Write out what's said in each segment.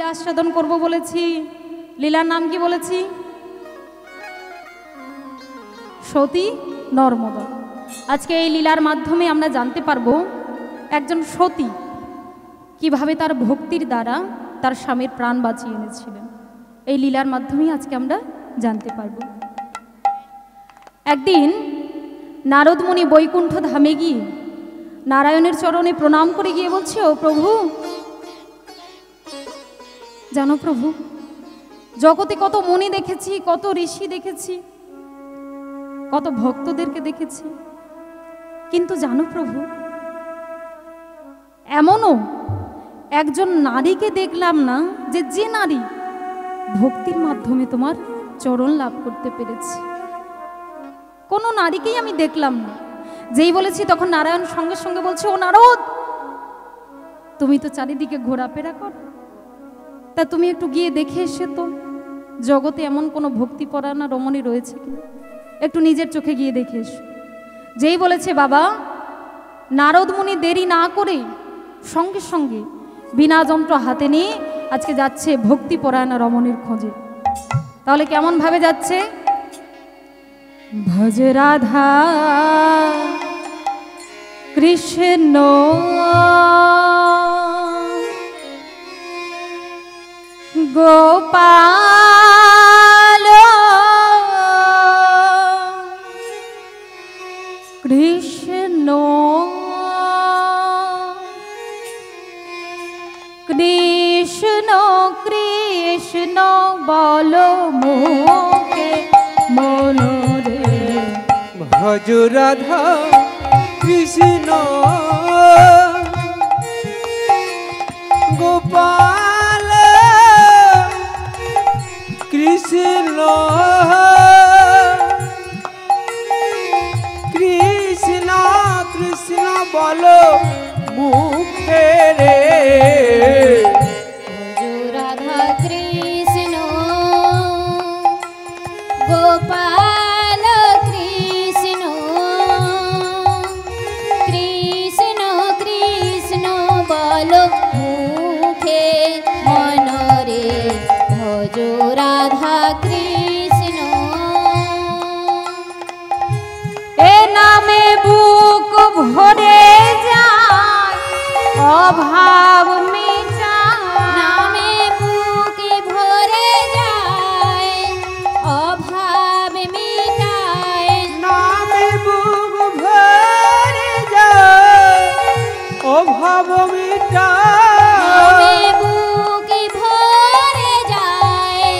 লীলা আস্বাদন করব বলেছি। লীলার নাম কি বলেছি? সতী নর্মদা। আজকে এই লীলার মাধ্যমে আমরা জানতে পারবো একজন সতী কিভাবে তার ভক্তির দ্বারা তার স্বামীর প্রাণ বাঁচিয়ে এনেছিলেন। এই লীলার মাধ্যমেই আজকে আমরা জানতে পারবো। একদিন নারদ মুনি বৈকুণ্ঠ ধামে গিয়ে নারায়ণের চরণে প্রণাম করে গিয়ে বলছে, ও প্রভু, জানো প্রভু, জগতে কত মুনি দেখেছি, কত ঋষি দেখেছি, কত ভক্তদেরকে দেখেছি, কিন্তু জানো প্রভু, এমনও একজন নারীকে দেখলাম না যে নারী ভক্তির মাধ্যমে তোমার চরণ লাভ করতে পেরেছে। কোনো নারীকেই আমি দেখলাম না। যেই বলেছি তখন নারায়ণ সঙ্গে সঙ্গে বলছে, ও নারদ, তুমি তো চারিদিকে ঘোরাফেরা করো, তা তুমি একটু গিয়ে দেখে এসে তো জগতে এমন কোনো ভক্তিপরায়ণা রমণী রয়েছে কিনা, একটু নিজের চোখে গিয়ে দেখে এসো। যেই বলেছে বাবা, নারদ মুনি দেরি না করে সঙ্গে সঙ্গে বিনা যন্ত্র হাতে নিয়ে আজকে যাচ্ছে ভক্তিপরায়ণা রমণীর খোঁজে। তাহলে কেমন ভাবে যাচ্ছে? ভজ রাধা কৃষ্ণ গোপাল কৃষ্ণ কৃষ্ণ কৃষ্ণ বলো মুখে মনোরে। ভজ রাধা কৃষ্ণ গোপাল কৃষ্ণ কৃষ্ণ কৃষ্ণ বলো মুখে রে। রাধা কৃষ্ণ গোপাল কৃষ্ণ কৃষ্ণ কৃষ্ণ বলো মুখে মনরে। ভজ রাধা কৃষ্ণ। এ নামে বুক ভরে যায় অভাব মিটায়। নামে বুক ভরে যায় অভাব মিটায়। নামে বুক ভরে যায় অভাব মিটায়। নামে বুক ভরে যায়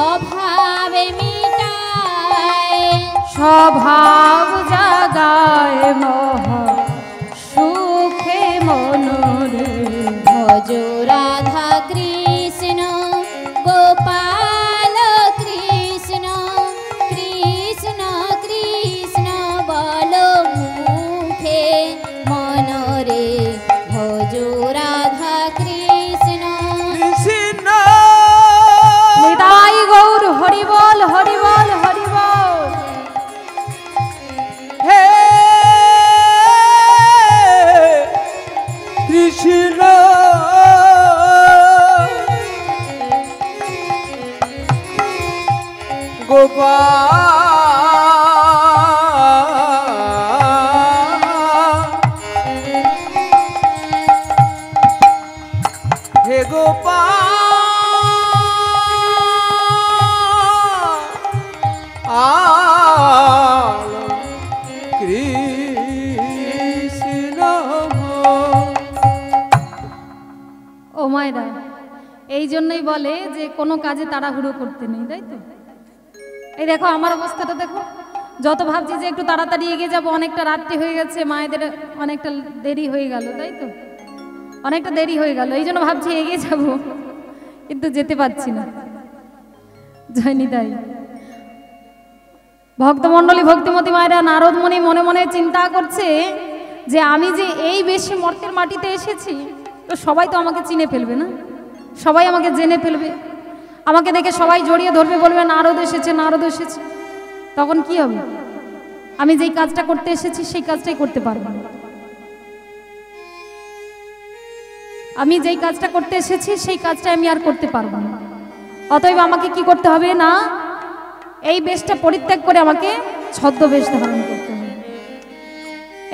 অভাব মিটায়। স্বভাব জাগায় মহা সুখে মনোরে। ভজ রাধা কৃষ্ণ গোপাল কৃষ্ণ কৃষ্ণ কৃষ্ণ বলো মুখে মনরে। ভজ রাধা কৃষ্ণ। কৃষ্ণ নিতাই গৌর হরিবল হরিবল হরিবল। হে কৃষ্ণ গোপাল হে গোপাল কৃষ্ণ। ও মায়েরা, এই জন্যই বলে যে কোনো কাজে তাড়াহুড়ো করতে নেই, তাই তো? এই দেখো আমার অবস্থাটা দেখো, যত ভাবছি যে একটু তাড়াতাড়ি এগিয়ে যাবো, অনেকটা রাত্রি হয়ে গেছে, মায়েদের অনেকটা দেরি হয়ে গেল, তাই তো? অনেকটা দেরি হয়ে গেল, এই জন্য ভাবছি এগিয়ে যাব, কিন্তু যেতে পারছি না। জয়নিতাই। ভক্তমণ্ডলী, ভক্তিমতী মায়েরা, নারদ মুনি মনে মনে চিন্তা করছে যে আমি যে এই বেশি মর্তের মাটিতে এসেছি, তো সবাই তো আমাকে চিনে ফেলবে না, সবাই আমাকে জেনে ফেলবে, আমাকে দেখে সবাই জড়িয়ে ধরবে, বলবে নারদ এসেছে, নারদ এসেছে। তখন কি হবে? আমি যেই কাজটা করতে এসেছি সেই কাজটাই করতে পারবো না। আমি যেই কাজটা করতে এসেছি সেই কাজটা আমি আর করতে পারবো না। অতএব আমাকে কি করতে হবে না, এই বেশটা পরিত্যাগ করে আমাকে ছদ্মবেশ ধারণ করতে হবে।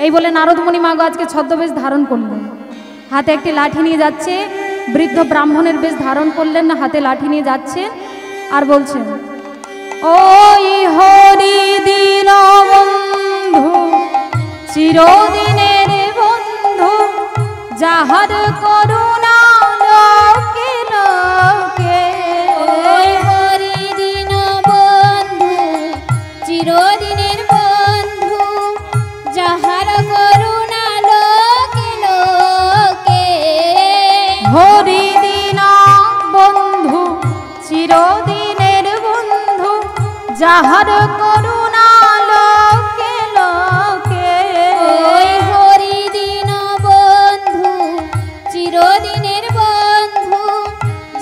এই বলে নারদমণি মাগো আজকে ছদ্মবেশ ধারণ করলেন, হাতে একটি লাঠি নিয়ে যাচ্ছে, বৃদ্ধ ব্রাহ্মণের বেশ ধারণ করলেন, হাতে লাঠি নিয়ে যাচ্ছে আর বলছেন, ওই হরি দিন বন্ধু চিরদিনের বন্ধু, যাহার করুণা লোকে লোকে। ওই হরি দিন বন্ধু চিরদিনের বন্ধু, যাহার করুণা লোকে লোকে। হরি দিন বন্ধু চিরদিনের বন্ধু, যাহার করুণা লোকে লোকে। ওই হরি দিন বন্ধু চিরদিনের বন্ধু,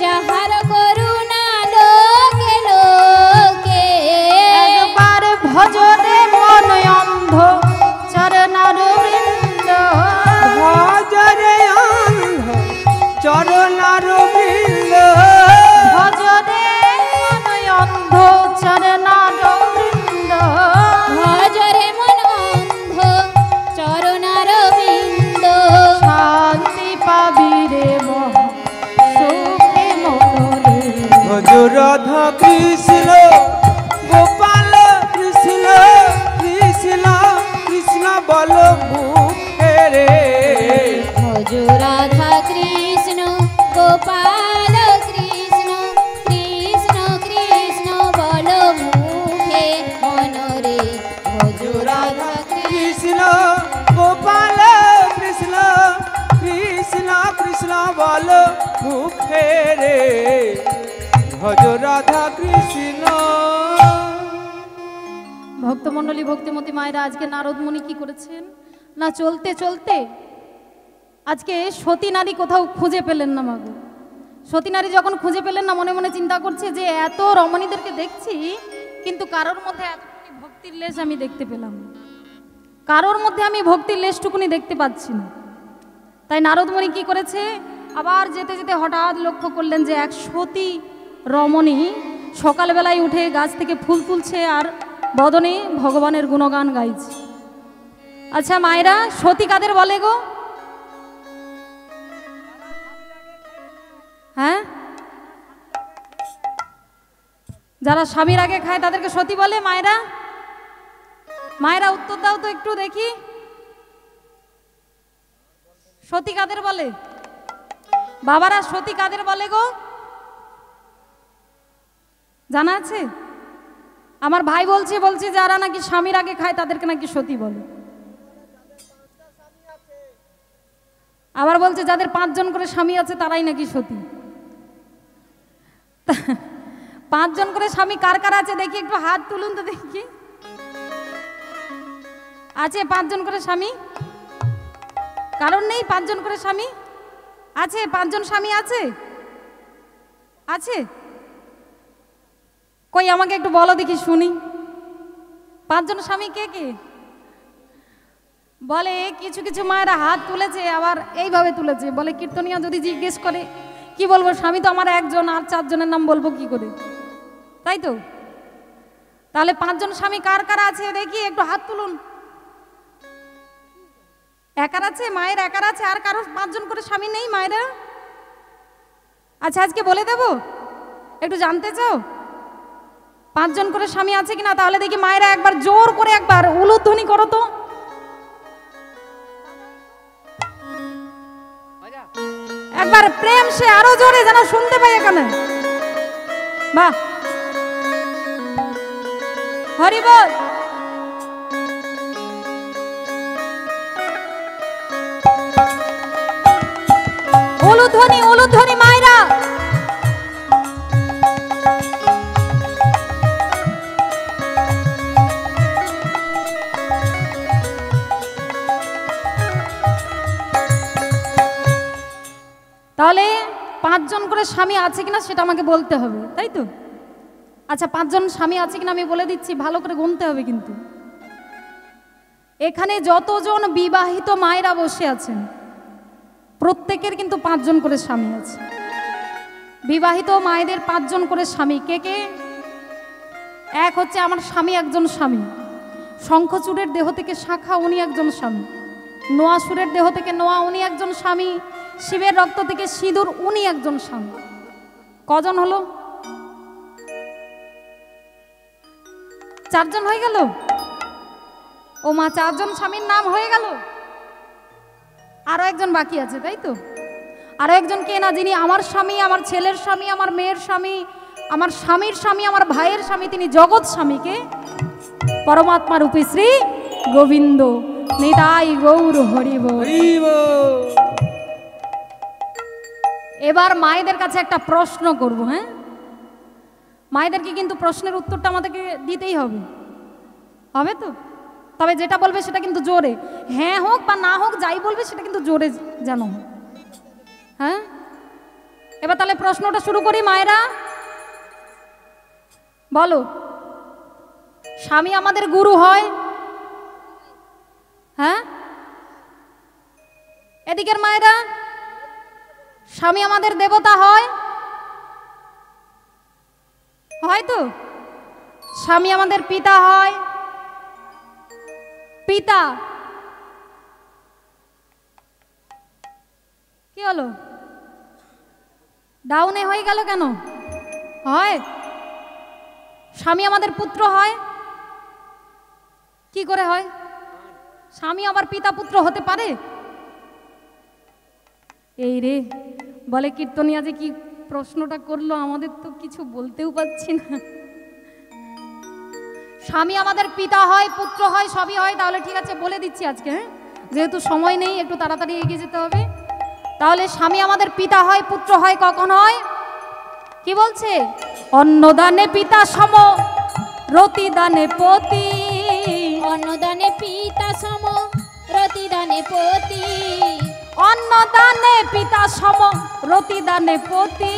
যাহার করুণা লোকে লোকে। একবার ভজরে মন অন্ধ চরণার বৃন্দ, ভজরে অন্ধ চরণার বৃন্দ, ভজরে মন অন্ধ চরণার বৃন্দ। ভজরে মন অন্ধ চরণার বিন্দ, শান্তি পাবি রে মহ সুখে মনরে। ভজ রাধা কৃষ্ণ গোপাল কৃষ্ণ কৃষ্ণ কৃষ্ণ বল মুখে রে। ভজ রাধা কৃষ্ণ গোপাল কৃষ্ণ কৃষ্ণ কৃষ্ণ বল মুখে মনরে। ভজ রাধা কৃষ্ণ গোপাল কৃষ্ণ কৃষ্ণ কৃষ্ণ বল মুখে রে। ভজ রাধা কৃষ্ণ। ভক্তমণ্ডলী ভক্তিমতী মায়েরা আজকে নারদমণি কি করেছেন না, চলতে চলতে আজকে সতী নারী কোথাও খুঁজে পেলেন না। মাগো সতী নারী যখন খুঁজে পেলেন না, মনে মনে চিন্তা করছে যে এত রমণীদেরকে দেখছি, কিন্তু কারোর মধ্যে এতটুকু ভক্তির লেশ আমি দেখতে পেলাম না, কারোর মধ্যে আমি ভক্তির লেশটুকুনি দেখতে পাচ্ছি না। তাই নারদমণি কি করেছে, আবার যেতে যেতে হঠাৎ লক্ষ্য করলেন যে এক সতী রমণী সকালবেলায় উঠে গাছ থেকে ফুল তুলছে আর বদনে ভগবানের গুণগান গাইছে। আচ্ছা মায়েরা, সতী কাদের বলে গো? হ্যাঁ, যারা স্বামীর আগে খায় তাদেরকে সতী বলে। মায়েরা মায়েরা উত্তর দাও তো একটু দেখি, সতী কাদের বলে? বাবারা সতী কাদের বলে গো, জানা আছে? আমার ভাই বলছে যারা নাকি স্বামীর আগে খায় তাদেরকে নাকি সতী বলে। আবার বলছে যাদের 5 জন করে স্বামী আছে তারাই নাকি সতী। 5 জন করে স্বামী কার কার আছে দেখি, একটু হাত তুলুন তো দেখি। আছে 5 জন করে স্বামী? কারণ নেই 5 জন করে স্বামী? আছে 5 জন স্বামী আছে? আছে? কই আমাকে একটু বলো দেখি শুনি, 5 জন স্বামী কে কে? বলে কিছু কিছু মায়েরা হাত তুলেছে, আবার এইভাবে তুলেছে, বলে কীর্তনিয়া যদি জিজ্ঞেস করে কি বলবো, স্বামী তো আমার একজন, আর 4 জনের নাম বলবো কি করে, তাই তো? তাহলে 5 জন স্বামী কার কার আছে দেখি, একটু হাত তুলুন। একার আছে? মায়ের একার আছে? আর কারো 5 জন করে স্বামী নেই মায়েরা? আচ্ছা আজকে বলে দেব, একটু জানতে চাও 5 জন করে স্বামী আছে কিনা? তাহলে দেখি মায়েরা একবার জোর করে একবার উলুধ্বনি করো তো। একবার প্রেম সে আরো জোরে যেন শুনতে পাই এখানে। বাহ, হরি বল। উলুধ্বনি উলুধ্বনি মায়েরা। তাহলে 5 জন করে স্বামী আছে কিনা সেটা আমাকে বলতে হবে, তাই তো? আচ্ছা 5 জন স্বামী আছে কিনা আমি বলে দিচ্ছি, ভালো করে গুনতে হবে কিন্তু। এখানে যতজন বিবাহিত মায়েরা বসে আছেন প্রত্যেকের কিন্তু 5 জন করে স্বামী আছে। বিবাহিত মায়েদের 5 জন করে স্বামী। কে কে? এক হচ্ছে আমার স্বামী, একজন স্বামী। শঙ্খচূড়ের দেহ থেকে শাখা, উনি একজন স্বামী। নোয়াসুরের দেহ থেকে নোয়া, উনি একজন স্বামী। শিবের রক্ত থেকে সিঁদুর, উনি একজন স্বামী। কজন হলো? 4 জন হয়ে গেল। ও মা, 4 জন স্বামীর নাম হয়ে গেল। আরো একজন বাকি আছে, তাই তো? আরো একজন কে না, যিনি আমার স্বামী, আমার ছেলের স্বামী, আমার মেয়ের স্বামী, আমার স্বামীর স্বামী, আমার ভাইয়ের স্বামী, তিনি জগৎ স্বামীকে পরমাত্মা রূপী শ্রী গোবিন্দ। নিতাই গৌর হরি বল। এবার মায়েদের কাছে একটা প্রশ্ন করব। হ্যাঁ, মায়েদেরকে কিন্তু প্রশ্নের উত্তরটা আমাদেরকে দিতেই হবে, হবে তো? তবে যেটা বলবে সেটা কিন্তু জোরে, হ্যাঁ হোক বা না হোক, যাই বলবে সেটা কিন্তু জোরে যেন হোক। হ্যাঁ, এবার তাহলে প্রশ্নটা শুরু করি। মায়েরা বলো, স্বামী আমাদের গুরু হয়? হ্যাঁ, এদিকের মায়েরা, স্বামী আমাদের দেবতা হয়? হয়তো। স্বামী আমাদের পিতা হয়? পিতা। কি হলো, ডাউনে হয়ে গেল কেন? হয়। স্বামী আমাদের পুত্র হয়? কি করে হয়? স্বামী আবার পিতা পুত্র হতে পারে? এই রে, বলে কীর্তনিয়া যে কি প্রশ্নটা করলো, আমাদের তো কিছু বলতেও পাচ্ছি না। স্বামী আমাদের পিতা হয়, পুত্র হয়, সবই হয়। তাহলে ঠিক আছে, বলে দিচ্ছি আজকে। হ্যাঁ, যেহেতু সময় নেই, একটু তাড়াতাড়ি এগিয়ে যেতে হবে। তাহলে স্বামী আমাদের পিতা হয়, পুত্র হয়, কখন হয়? কি বলছে? অন্নদানে পিতা সম, রতিদানে পতি। অন্নদানে পিতা সম, রতিদানে পতি। অন্নদানে পিতা সম, রতিদানে পতি।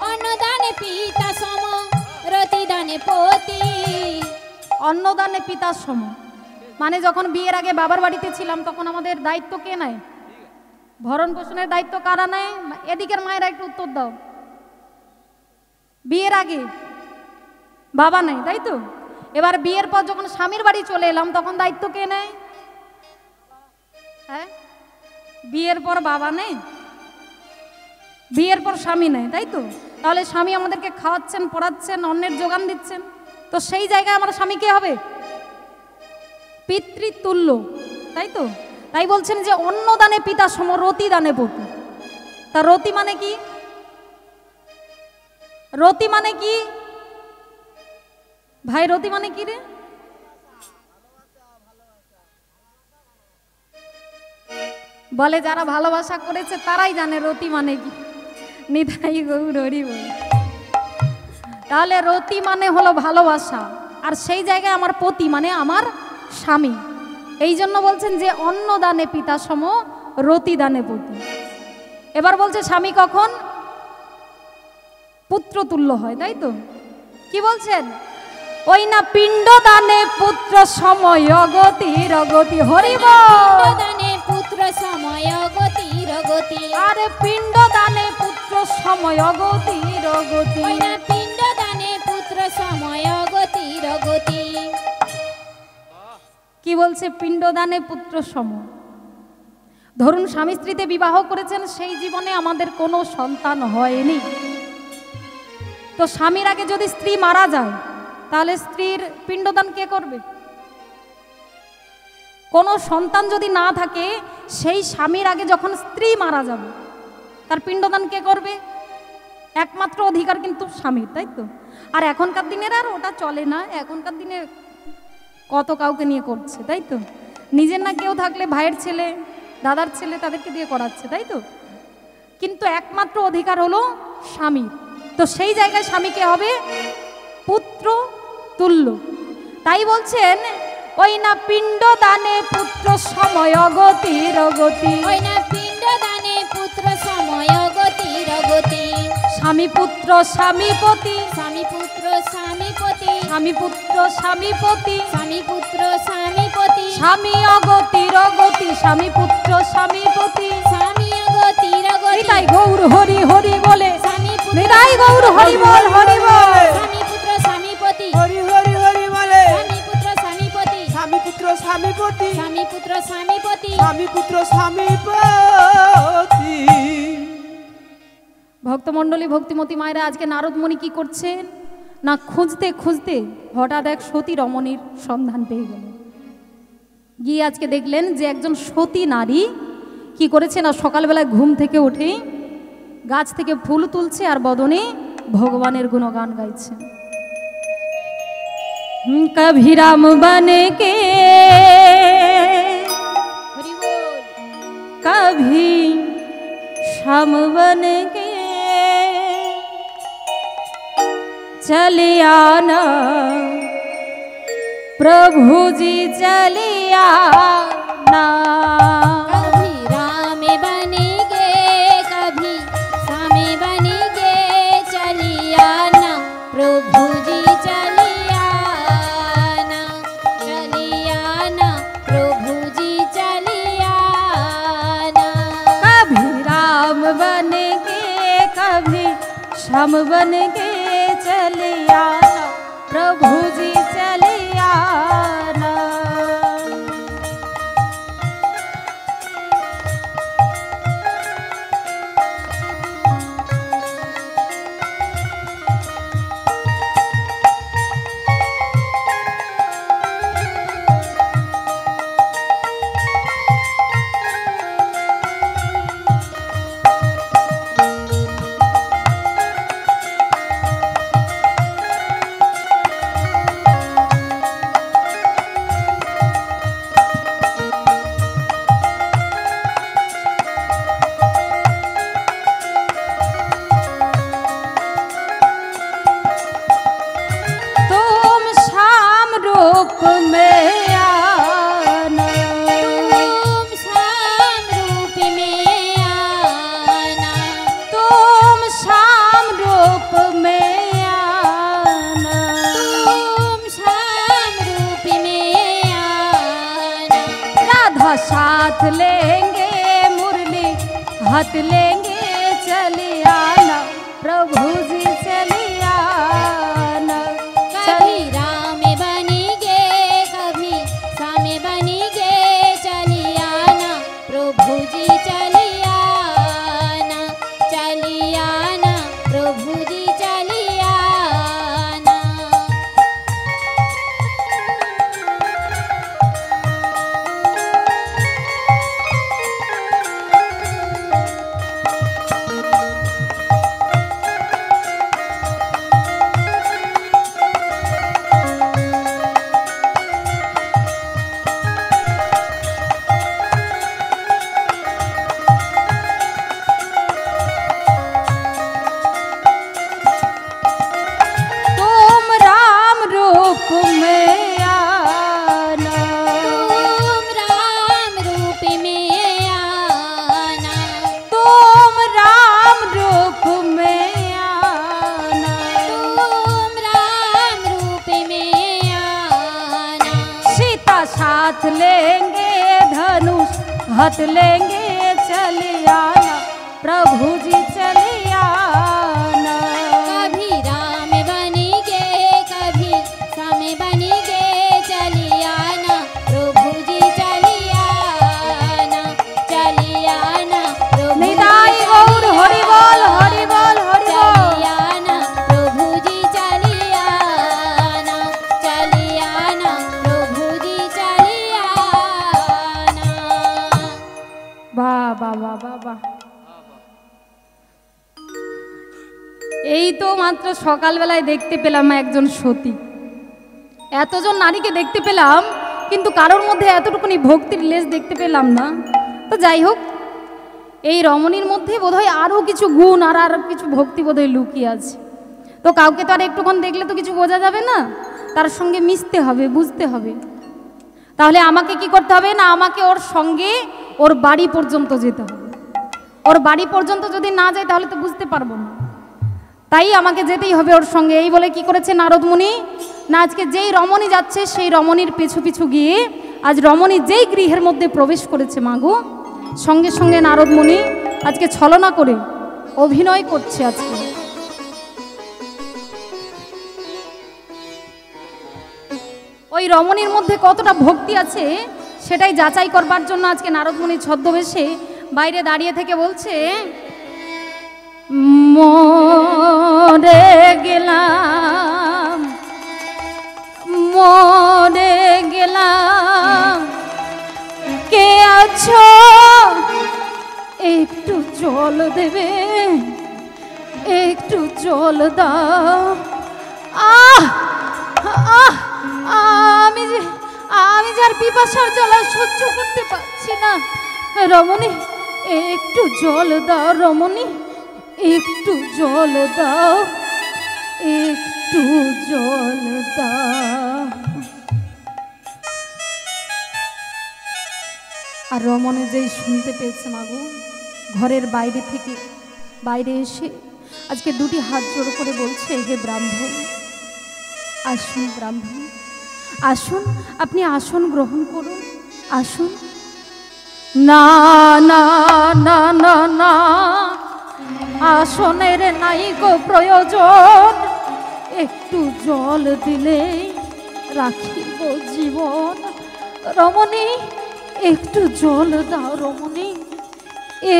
অন্নদানে পিতা সম, রতিদানে পতি। অন্নদানে পিতা সম মানে যখন বিয়ের আগে বাবার বাড়িতে ছিলাম, তখন আমাদের দায়িত্ব কে নেয়? ভরণ পোষণের দায়িত্ব কারা নেয়? এদিকের মায়েরা একটু উত্তর দাও। বিয়ের আগে বাবা নেয়, তাই তো? এবার বিয়ের পর যখন স্বামীর বাড়ি চলে এলাম, তখন দায়িত্ব কে নেয়? হ্যাঁ, বিয়ের পর বাবা নেয়, বিয়ের পর স্বামী নেয়, তাই তো? তাহলে স্বামী আমাদেরকে খাওয়াচ্ছেন, পড়াচ্ছেন, অন্নের যোগান দিচ্ছেন, তো সেই জায়গায় আমার স্বামী কে হবে? পিতৃতুল্য, তাই তো? তাই বলছেন যে অন্নদানে পিতা সম, রতি দানে পতি। তা রতি মানে কি? রতি মানে কি ভাই? রতি মানে কি রে? বলে যারা ভালোবাসা করেছে তারাই জানে রতি মানে কি। নিতাই গৌর হরি বল। তাহলে রতি মানে হলো ভালোবাসা, আর সেই জায়গায় আমার পতি মানে আমার স্বামী। এই জন্য বলছেন যে অন্নদানে পিতা সম, রতি দানে পতি। এবার বলছে স্বামী কখন পুত্র তুল্য হয়, তাই তো? কি বলছেন? ওই না পিণ্ড দানে পুত্র সময় গতি রগতি। হরি বল। দানে পুত্র সময় গতি রগতি। আরে পিণ্ড দানে পুত্র সময় গতি রগতি। ওই না পিণ্ড দানে পুত্র সময় গতি রগতি। কি বলছে? পিণ্ডদানে পুত্র সম। ধরুন স্বামী স্ত্রীতে বিবাহ করেছেন, সেই জীবনে আমাদের কোনো সন্তান হয়নি, তো স্বামীর আগে যদি স্ত্রী মারা যায়, তাহলে স্ত্রীর পিণ্ডদান কে করবে? কোনো সন্তান যদি না থাকে, সেই স্বামীর আগে যখন স্ত্রী মারা যাবে, তার পিণ্ডদান কে করবে? একমাত্র অধিকার কিন্তু স্বামীর, তাই তো? আর এখনকার দিনের আর ওটা চলে না। এখনকার দিনে কত কাউকে নিয়ে করছে, তাই তো? নিজের না কেউ থাকলে ভাইয়ের ছেলে, দাদার ছেলে, তাদেরকে দিয়ে করাচ্ছে, তাই তো? কিন্তু একমাত্র অধিকার হলো স্বামীর। তো সেই জায়গায় স্বামীকে হবে পুত্র তুল্য। তাই বলছেন ওই না পিণ্ড দানে পুত্র সময় গতি রগতি। ওই না পিণ্ড দানে পুত্র সময় গতি রগতি। স্বামী পুত্র স্বামীপতি। স্বামী পুত্র স্বামীপতি। স্বামী পুত্র স্বামীপতি। স্বামী পুত্র স্বামীপতি। স্বামী অগতি রগতি। স্বামী পুত্র স্বামীপতি। স্বামী নিতাই গৌর হরি হরি বলে, স্বামী পুত্র নিতাই গৌর হরি বল হরি বল। স্বামী পুত্র স্বামীপতি, হরি হরি হরি বলে, স্বামী পুত্র স্বামীপতি, স্বামী পুত্র স্বামীপতি, স্বামী পুত্র স্বামীপতি। স্বামী পুত্র স্বামীপতি। ভক্তমণ্ডলী ভক্তিমতী মায়েরা আজকে নারদমণি কি করছেন না, খুঁজতে খুঁজতে হঠাৎ এক সতী রমণীর সন্ধান পেয়ে গেলেন। গিয়ে আজকে দেখলেন যে একজন সতী নারী কি করেছে না, সকালবেলায় ঘুম থেকে উঠে গাছ থেকে ফুল তুলছে আর বদনে ভগবানের গুণগান গাইছে। কভি রাম বনে কে হরি বল। कभी श्याम बन के चले आना, प्रभु जी चले आना। कभी राम बनेंगे, कभी श्याम बनेंगे, चलिया ना प्रभु जी चलिया ना, चलिया ना प्रभु जी चलिया ना। कभी राम बन के कभी श्याम बन के चले आना, प्रभु जी चले आना। साथ लेंगे मुरली हाथ लेंगे, चले आना प्रभु जी चले आना। कभी राम बनेंगे, कभी श्याम बनेंगे, चलिया ना प्रभु जी चलिया ना, चलिया ना प्रभु जी चलिया ना। तुम राम रूप में आना, तुम राम रूप में आना, तुम राम रूप में आना। तुम राम रूप में आना। सीता साथ लेंगे धनुष हाथ लेंगे, चले आना प्रभु जी चले आना। कभी राम बनेंगे, कभी श्याम बनेंगे, चलिया ना प्रभु जी चलिया ना, चलिया ना प्रभु निताई गौर हरि बोल हरि बोल हरि बोल। चलिया ना प्रभु जी चलिया ना, चलिया ना प्रभु जी चलिया ना। বাহ বাহ বাহ বাহ বাহ। এই তো মাত্র সকালবেলায় দেখতে পেলাম একজন সতী, এতজন নারীকে দেখতে পেলাম কিন্তু কারোর মধ্যে এতটুকুনি ভক্তির লেশ দেখতে পেলাম না। তো যাই হোক, এই রমণীর মধ্যে বোধহয় আরও কিছু গুণ আর আরও কিছু ভক্তি বোধহয় লুকিয়ে আছে। তো কাউকে তো আর একটুক্ষণ দেখলে তো কিছু বোঝা যাবে না, তার সঙ্গে মিশতে হবে, বুঝতে হবে। তাহলে আমাকে কি করতে হবে না, আমাকে ওর সঙ্গে ওর বাড়ি পর্যন্ত যেতে হবে। ওর বাড়ি পর্যন্ত যদি না যাই তাহলে তো বুঝতে পারবো না, তাই আমাকে যেতেই হবে ওর সঙ্গে। এই বলে কি করেছে নারদমুনি না, আজকে যেই রমণী যাচ্ছে সেই রমণীর পিছু পিছু গিয়ে আজ রমণী যেই গৃহের মধ্যে প্রবেশ করেছে মাগো, সঙ্গে সঙ্গে নারদমুনি আজকে ছলনা করে অভিনয় করছে। আজকে ওই রমণীর মধ্যে কতটা ভক্তি আছে সেটাই যাচাই করবার জন্য আজকে নারদমুনি ছদ্মবেশে বাইরে দাঁড়িয়ে থেকে বলছে, মরে গেলাম, মরে গেলাম, কে আছো একটু জল দেবে, একটু জল দাও। আহ আহ আমি যার পিপাসার জ্বালা সহ্য করতে পারছি না। রমণী একটু জল দাও, রমণী একটু জল দাও, একটু জল দাও। আর রমণী যেই শুনতে পেয়েছে মাগো, ঘরের বাইরে থেকে বাইরে এসে আজকে দুটি হাত জোড় করে বলছে, হে ব্রাহ্মণ আসুন, ব্রাহ্মণ আসুন, আপনি আসন গ্রহণ করুন, আসুন। না না না না না, আসনের নাই গো প্রয়োজন, একটু জল দিলে রাখিব জীবন। রমণী একটু জল দাও, রমণী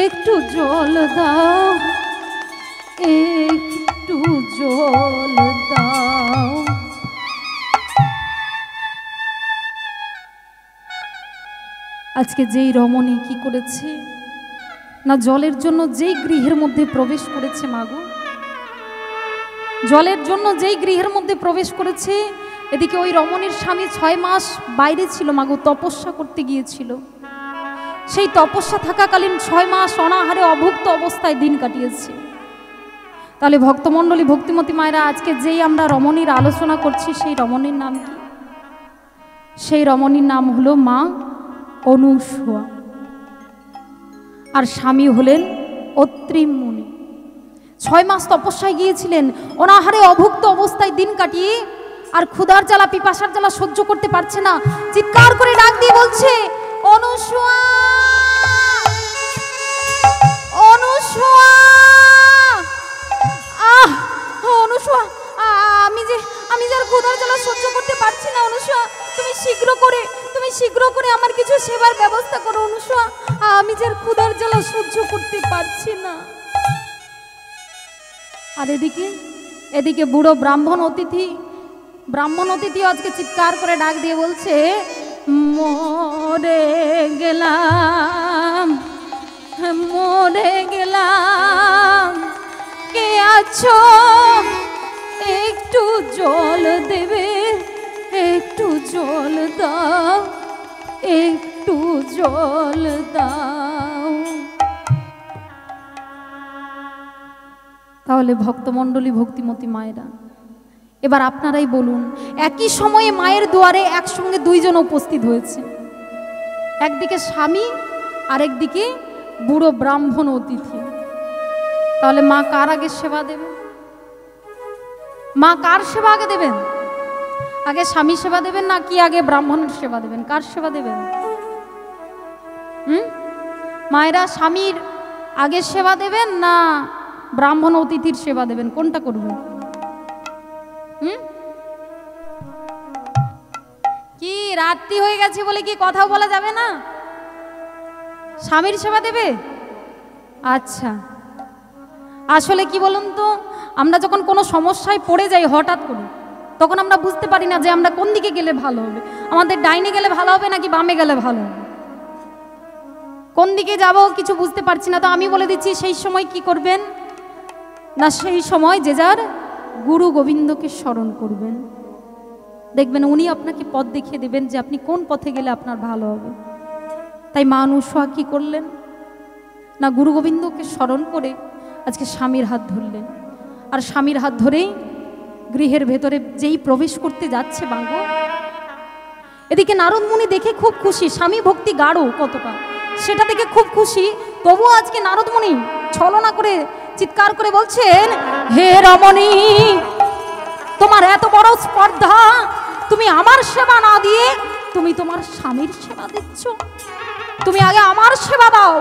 একটু জল দাও, একটু জল দাও। আজকে যেই রমণী কি করেছে না, জলের জন্য যেই গৃহের মধ্যে প্রবেশ করেছে মাগো, জলের জন্য যেই গৃহের মধ্যে প্রবেশ করেছে, এদিকে ওই রমণীর স্বামী 6 মাস বাইরে ছিল মাগো, তপস্যা করতে গিয়েছিল। সেই তপস্যা থাকাকালীন 6 মাস অনাহারে অভুক্ত অবস্থায় দিন কাটিয়েছে। তাহলে ভক্তমণ্ডলী, ভক্তিমতী মায়েরা, আজকে যেই আমরা রমণীর আলোচনা করছি, সেই রমণীর নাম কি? সেই রমণীর নাম হলো মা অনুসূয়া, আর স্বামী হলেন অত্রি মুনি। 6 মাস তপস্যায় গিয়েছিলেন, অনাহারে অভুক্ত অবস্থায় দিন কাটিয়ে আর ক্ষুধার জ্বালা পিপাসার জ্বালা সহ্য করতে পারছে না, চিৎকার করে ডাক দিয়ে বলছে, অনুসূয়া অনুসূয়া। আহ অনুসূয়া, আমি যার ক্ষুধার জ্বালা সহ্য করতে পারছি না, অনুসূয়া তুমি শীঘ্র করে আমার কিছু সেবার ব্যবস্থা করো অনুসূয়া, আমি যার ক্ষুধার জ্বালা সহ্য করতে পারছি না। আর এদিকে বুড়ো ব্রাহ্মণ অতিথি আজকে চিৎকার করে ডাক দিয়ে বলছে, মরে গেলাম, মরে গেলাম, কে আছো একটু জল দেবে, একটু জল দাও, একটু জল দাও। তাহলে ভক্তমণ্ডলী, ভক্তিমতী মায়েরা, এবার আপনারাই বলুন, একই সময়ে মায়ের দুয়ারে একসঙ্গে 2 জন উপস্থিত হয়েছে, একদিকে স্বামী আর একদিকে বুড়ো ব্রাহ্মণ অতিথি। তাহলে মা কার আগে সেবা দেবেন? মা কার সেবা আগে দেবেন? আগে স্বামী সেবা দেবেন না কি আগে ব্রাহ্মণের সেবা দেবেন? কার সেবা দেবেন? মায়েরা স্বামীর আগে সেবা দেবেন না ব্রাহ্মণ অতিথির সেবা দেবেন? কোনটা করবেন? কি রাত্রি হয়ে গেছে বলে কি কথা বলা যাবে না? স্বামীর সেবা দেবে? আচ্ছা, আসলে কি বলুন তো, আমরা যখন কোনো সমস্যায় পড়ে যাই হঠাৎ করে, তখন আমরা বুঝতে পারি না যে আমরা কোন দিকে গেলে ভালো হবে, আমাদের ডাইনে গেলে ভালো হবে নাকি বামে গেলে ভালো হবে, কোন দিকে যাব কিছু বুঝতে পারছি না। তো আমি বলে দিচ্ছি সেই সময় কি করবেন না, সেই সময় যে যার গুরু গোবিন্দকে স্মরণ করবেন, দেখবেন উনি আপনাকে পথ দেখিয়ে দেবেন যে আপনি কোন পথে গেলে আপনার ভালো হবে। তাই মা অনুসূয়া কি করলেন না, গুরু গোবিন্দকে স্মরণ করে আজকে স্বামীর হাত ধরলেন, আর স্বামীর হাত ধরেই গৃহের ভেতরে যেই প্রবেশ করতে যাচ্ছে বাঙ্গো, এদিকে নারদ মুনি দেখে খুব খুশি, স্বামী ভক্তি গাঢ় কতটা সেটা দেখে খুব খুশি। তবুও আজকে নারদ মুনি ছলনা করে চিৎকার করে বলছেন, হে রমণী, তোমার এত বড় স্পর্ধা, তুমি আমার সেবা না দিয়ে তুমি তোমার স্বামীর সেবা দিচ্ছ। তুমি আগে আমার সেবা দাও,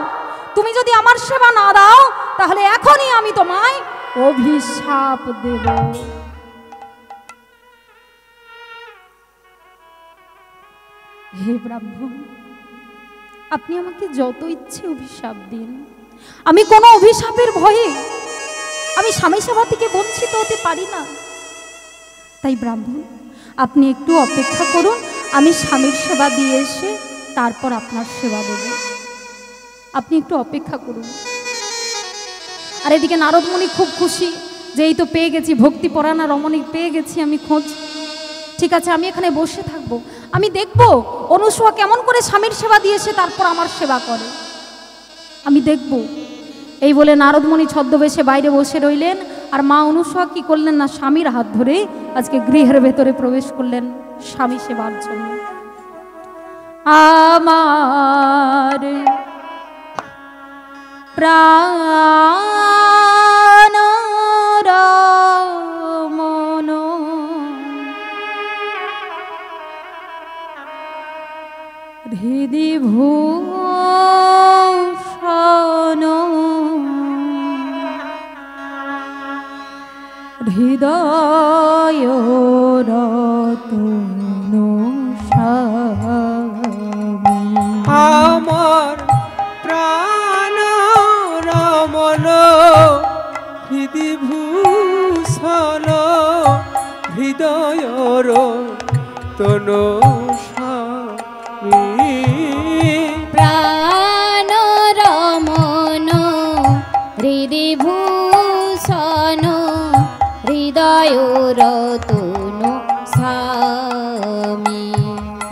তুমি যদি আমার সেবা না দাও তাহলে এখনই আমি তোমায় অভিশাপ দেব। হে ব্রাহ্মণ, আপনি আমাকে যত ইচ্ছে অভিশাপ দিন, আমি কোনো অভিশাপের ভয়ে আমি স্বামী সেবা থেকে বঞ্চিত হতে পারি না। তাই ব্রাহ্মণ, আপনি একটু অপেক্ষা করুন, আমি স্বামীর সেবা দিয়ে এসে তারপর আপনার সেবা দেব। আপনি একটু অপেক্ষা করুন। আর এদিকে নারদমণি খুব খুশি যে এই তো পেয়ে গেছি, ভক্তিপরায়ণা রমণী পেয়ে গেছি আমি খোঁজ। ঠিক আছে, আমি এখানে বসে থাকবো, আমি দেখব অনুসূয়া কেমন করে স্বামীর সেবা দিয়েছে তারপর আমার সেবা করে, আমি দেখব। এই বলে নারদমণি ছদ্মবেশে বাইরে বসে রইলেন। আর মা অনুসূয়া কি করলেন না, স্বামীর হাত ধরে আজকে গৃহের ভেতরে প্রবেশ করলেন স্বামী সেবার জন্য। আমার প্রাণ রমণ হৃদি ভূষণ হৃদয় রতন স্বামী। আমার প্রাণ রমণ হৃদি ভূষণ হৃদয় রতন স্বামী। প্রাণ রমণ হৃদি ভূষণ হৃদয় রতন স্বামী।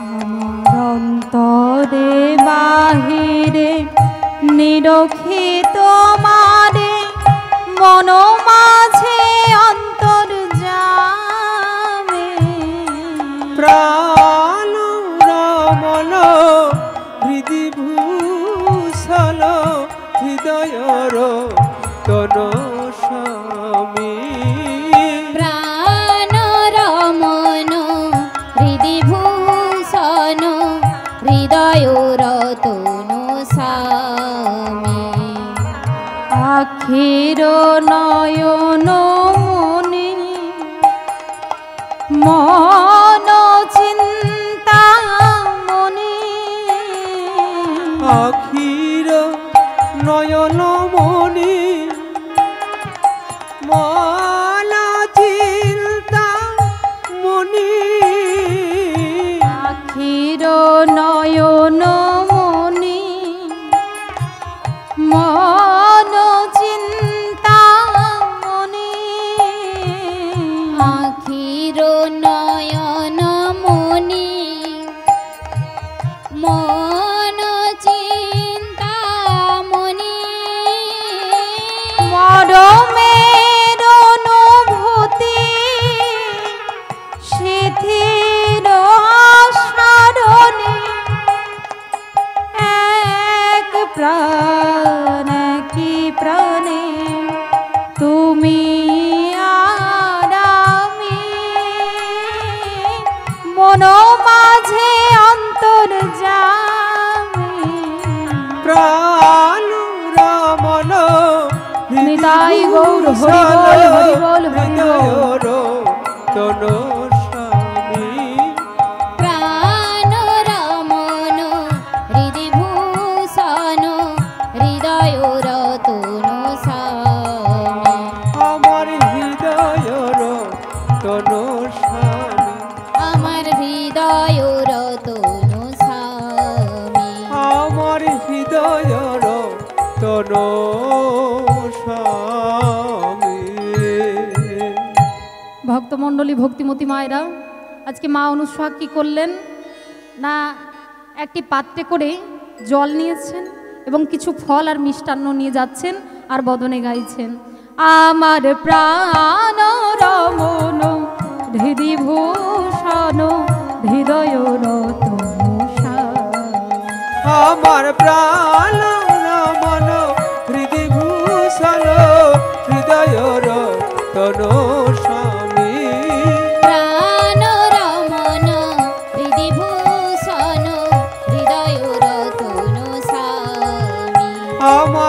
আমার অন্তরে বাহিরে নিরখিত মারে মন মাঝে অন্তর যাবে। প্রাণ রমণ হৃদি ভূষণ হৃদয় রতন স্বামী। প্রাণ রমণ হৃদি ভূষণ হৃদয় রতন স্বামী। আখির নয়ন মনি মন চিন্তা মনি। আখির নয়ন মনি মন চিন্তা মনি। আখির নয়ন মনি মন চিন্তা মনি। আখির নয়ন মনি মন চিন্তা মনি। মরমের অনুভূতি শিথির স্মরণে এক প্রাণ কি প্রাণে তুমি আর আমি। মন মাঝে অন্তর যাবে। প্রাণ রমণ নিতাই গৌর হরি বল হরি বল হরি বল। রতন স্বামী। প্রাণ রমণ হৃদি ভূষণ হৃদয় রতন স্বামী। আমার হৃদয় রতন স্বামী। আমার হৃদয় রতন স্বামী। আমার হৃদয় রতন স্বামী। ভক্তমণ্ডলী, ভক্তিমতী মায়েরা, আজকে মা অনুসূয়া কি করলেন না, একটি পাত্রে করে জল নিয়েছেন এবং কিছু ফল আর মিষ্টান্ন নিয়ে যাচ্ছেন আর বদনে গাইছেন, আমার প্রাণ রমণ হৃদি ভূষণ হৃদয় রতন স্বামী। আমার প্রাণ রমণ হৃদি ভূষণ হৃদয় রতন স্বামী। প্রাণ রমণ হৃদি ভূষণ হৃদয় রতন স্বামী। আমার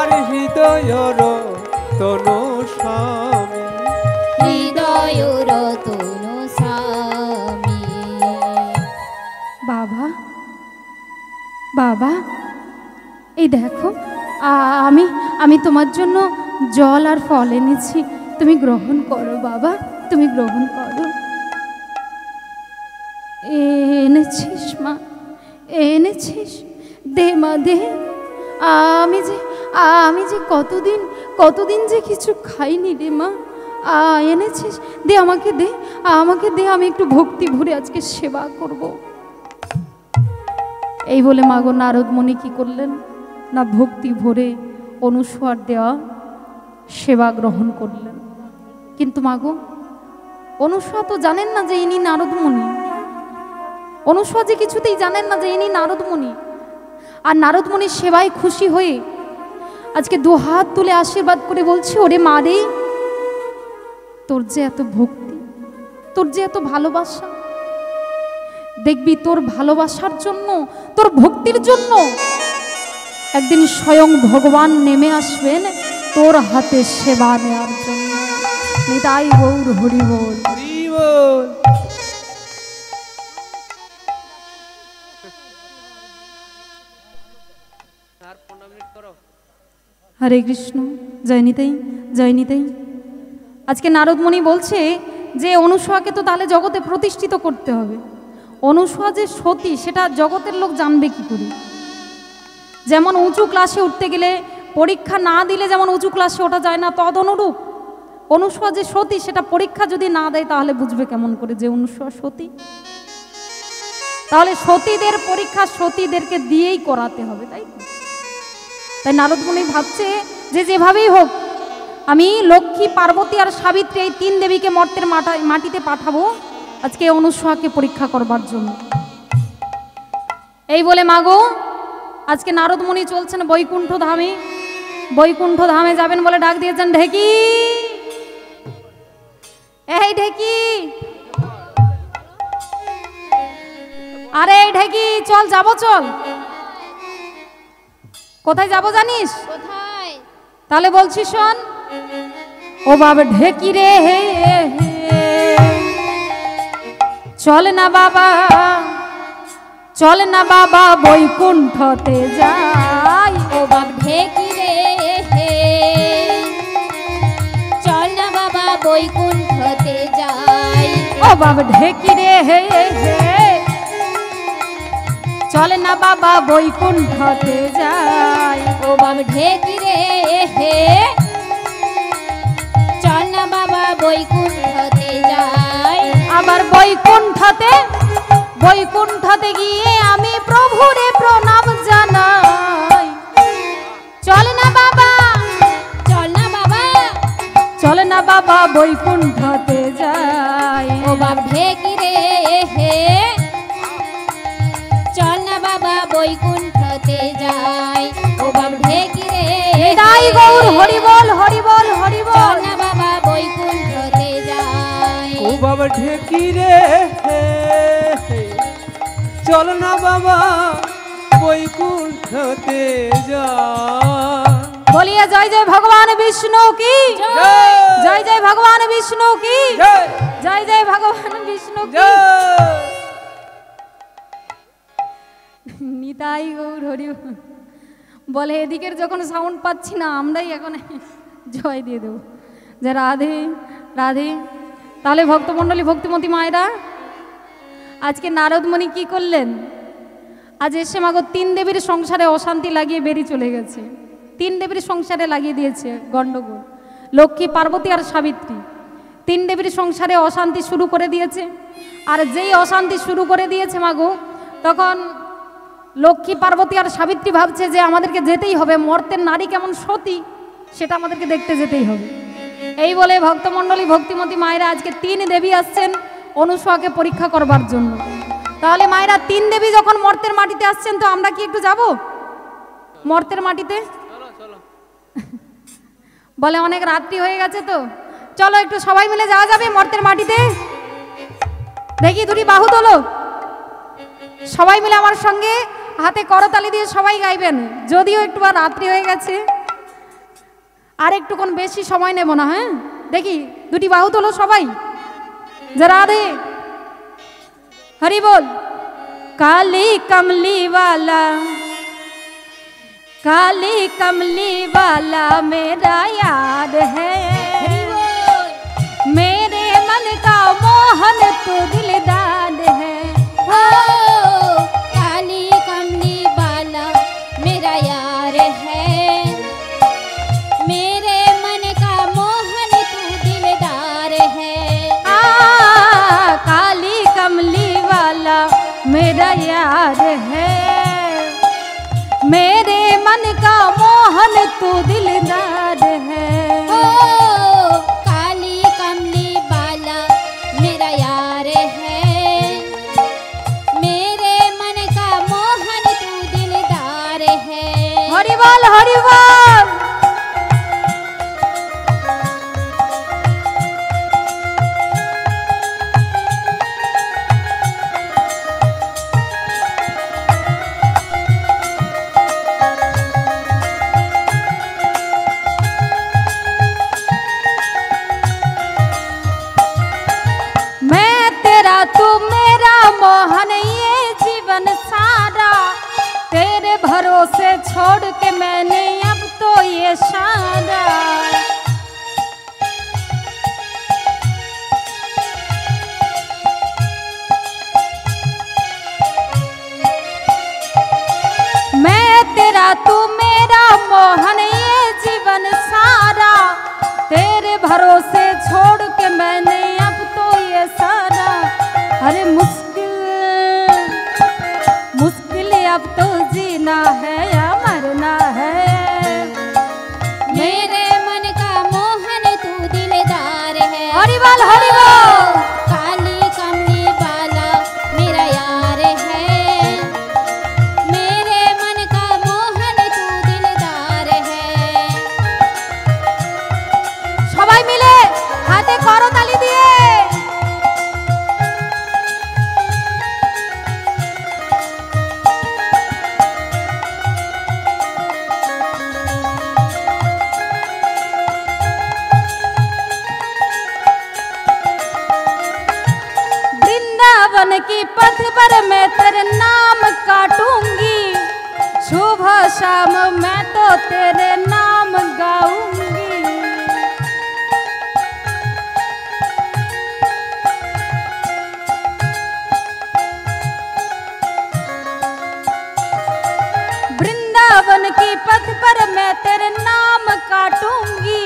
বাবা, এই দেখো আমি আমি তোমার জন্য জল আর ফল এনেছি, তুমি গ্রহণ করো বাবা, তুমি গ্রহণ করো। এনেছিস মা, এনেছিস, দে মা দে। আমি যে কতদিন যে কিছু খাইনি রে মা, এনেছিস, দে আমাকে দে, আমাকে দে, আমি একটু ভক্তি ভরে আজকে সেবা করব। এই বলে মাগো নারদ মুনি কি করলেন না, ভক্তি ভরে অনুসুয়ার দেওয়া সেবা গ্রহণ করলেন। কিন্তু মাগো অনুসুয়া তো জানেন না যে ইনি নারদ মুনি, অনুসুয়া যে কিছুতেই জানেন না যে ইনি নারদ মুনি। আর নারদ মুনির সেবায় খুশি হয়ে আজকে দু হাত তুলে আশীর্বাদ করে বলছি, ওরে মা রে, তোর যে এত ভক্তি, তোর যে এত ভালোবাসা, দেখবি তোর ভালোবাসার জন্য, তোর ভক্তির জন্য একদিন স্বয়ং ভগবান নেমে আসবেন তোর হাতে সেবা নেওয়ার জন্য। নিতাই গৌর হরি বল। হরি বল। হরে কৃষ্ণ, জয় নিতাই, জয় নিতাই। আজকে নারদ মুনি বলছে যে অনুসুয়াকে তো তাহলে জগতে প্রতিষ্ঠিত করতে হবে। অনুসুয়া যে সতী সেটা জগতের লোক জানবে কি করে? যেমন উঁচু ক্লাসে উঠতে গেলে পরীক্ষা না দিলে যেমন উঁচু ক্লাসে ওঠা যায় না, তদ অনুরূপ অনুসুয়া যে সতী সেটা পরীক্ষা যদি না দেয় তাহলে বুঝবে কেমন করে যে অনুসুয়া সতী? তাহলে সতীদের পরীক্ষা সতীদেরকে দিয়েই করাতে হবে, তাই তো? তাই নারদ মুনি ভাবছে যে যেভাবেই হোক আমি লক্ষ্মী, পার্বতী আর সাবিত্রী এই তিন দেবীকে মর্তের মাটিতে পাঠাবো আজকে অনুসুয়াকে পরীক্ষা করবার জন্য। এই বলে মাগো আজকে নারদ মুনি চলছেন বৈকুণ্ঠ ধামে। বৈকুণ্ঠ ধামে যাবেন বলে ডাক দিয়েছেন, ঢেকি, এই ঢেকি, আরে ঢেকি চল, যাবো চল। কোথায় যাবো জানিস? কোথায়? তাহলে বলছি শোন। ও বাবা ঢেকি রে, হে চল না বাবা, চল না বাবা বৈকুণ্ঠতে যাই। ও বাপ ঢেকি রে হে, চল না বাবা বৈকুণ্ঠতে যাই। ও বাবা ঢেকি রে, হে চল না বাবা বৈকুণ্ঠতে যাই। ও বাপ ঢেকি রে হে, চল না বাবা বৈকুণ্ঠতে যাই। আবার বৈকুণ্ঠতে গিয়ে আমি প্রভুরে প্রণাম জানাই। চল না বাবা, চল না বাবা, চল না বাবা বৈকুণ্ঠতে যাই। ও বাপ ঢেকি রে হে, চল না বাবা বৈকুণ্ঠতে যাই। ও বাপ ঢেকি রে নিতাই গৌর হরি বল, হরি বল, হরি চল বল। না বাবা বৈকুণ্ঠতে যাই। ও বাবা ঢেকি রে, চল না বাবা বৈকুণ্ঠতে যা। বলিয়ে জয় জয় ভগবান বিষ্ণু কি, জয় জয় ভগবান বিষ্ণু কি, জয় জয় জয় ভগবান বিষ্ণু কি। জয়। নিতাই গৌর হরি বল। বলে এদিকের যখন সাউন্ড পাচ্ছি না আমরাই এখন জয় দিয়ে দেব যে রাধে রাধে। তাহলে ভক্তমণ্ডলী, ভক্তিমতী মায়েরা, আজকে নারদ মুনি কি করলেন? আজ এসে মাগো তিন দেবীর সংসারে অশান্তি লাগিয়ে বেরিয়ে চলে গেছে। তিন দেবীর সংসারে লাগিয়ে দিয়েছে গণ্ডগোল। লক্ষ্মী, পার্বতী আর সাবিত্রী তিন দেবীর সংসারে অশান্তি শুরু করে দিয়েছে। আর যেই অশান্তি শুরু করে দিয়েছে মাগো, তখন লক্ষ্মী, পার্বতী আর সাবিত্রী ভাবছে যে আমাদেরকে যেতেই হবে, মর্তের নারী কেমন সতী সেটা আমাদেরকে দেখতে যেতেই হবে। এই বলে ভক্তমণ্ডলী, ভক্তিমতী মায়েরা আজকে তিন দেবী আসছেন অনুসুয়াকে পরীক্ষা করবার জন্য। তাহলে মায়েরা তিন দেবী যখন মর্তের মাটিতে আসছেন, তো আমরা কি একটু যাব মর্তের মাটিতে? বলে অনেক রাত্রি হয়ে গেছে, তো চলো একটু সবাই মিলে যাওয়া যাবে মর্তের মাটিতে। দেখি দুটি বাহু তোলো, সবাই মিলে আমার সঙ্গে হাতে করতালি দিয়ে সবাই গাইবেন। যদিও একটু আর রাত্রি হয়ে গেছে, আর একটুক্ষণ বেশি সময় নেব না। হ্যাঁ, দেখি দুটি বাহু তোলো সবাই, যে রাধে হরি বল। কালি কমলি वाला काली कमली वाला मेरा यार है, मेरे मन का मोहन तो दिलदार है। हो काली कमली वाला मेरा यार है, मेरे मन का मोहन तू दिलदार है। काली कमली वाला मेरा यार है, मेरे मन का मोहन तू दिलदार है। हो काली कमली वाला मेरा यार है, मेरे मन का मोहन तू दिलदार है। हरि बोल हरि बोल। तू मेरा मोहन ये जीवन सारा, तेरे भरोसे छोड़ के मैंने अब तो ये सारा। मैं तेरा तू मेरा मोहन ये जीवन सारा, तेरे भरोसे छोड़ के मैंने अब तो ये सारा। अरे मुश्किल मुश्किल अब तो जीना है या मरना है, मेरे मन का मोहन तू दिलदार है। हरि बोल हरि बोल। काली कमली वाला मेरा यार है, मेरे मन का मोहन तू दिलदार है। সবাই মিলে হাতে করতালি দিয়ে की पथ पर मैं तेरे नाम काटूंगी, सुबह शाम मैं तो तेरे नाम गाऊंगी। वृंदावन की पथ पर मैं तेरे नाम काटूंगी,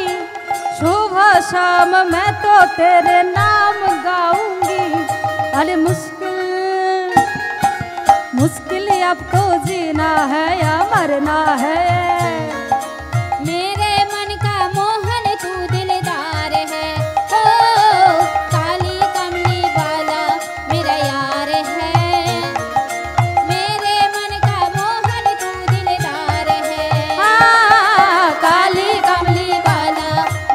सुबह शाम मैं तो तेरे नाम गाऊंगी। अरे मुश्किल अब तो जीना है या मरना है, मेरे मन का मोहन तू दिलदार है। हो काली कमली वाला मेरा यार है, मेरे मन का मोहन तू दिलदार है। काली कमली वाला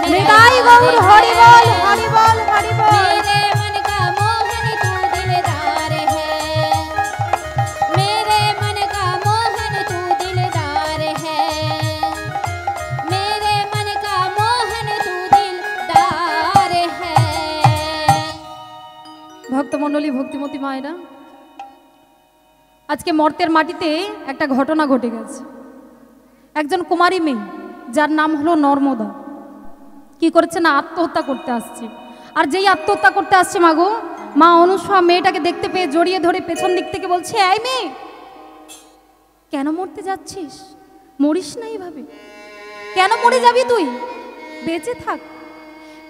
निगाई गौर हरि बोल हरि बोल हरि बोल। मेरे मन का मोहन तू दिलदार है, मेरे मन का मोहन तू दिलदार है, मेरे मन का मोहन तू दिलदार है। ভক্তমণ্ডলী ভক্তিমতী মায়েরা, আজকে মর্তের মাটিতে একটা ঘটনা ঘটে গেছে। একজন কুমারী মেয়ে যার নাম হলো নর্মদা কি করেছে না আত্মহত্যা করতে আসছে। আর যেই আত্মহত্যা করতে আসছে মাগো, মা অনুসয়া মেয়েটাকে দেখতে পেয়ে জড়িয়ে ধরে পেছন দিক থেকে বলছে, এই মেয়ে কেন মরতে যাচ্ছিস? মরিস না এইভাবে, কেন মরে যাবি তুই? বেঁচে থাক,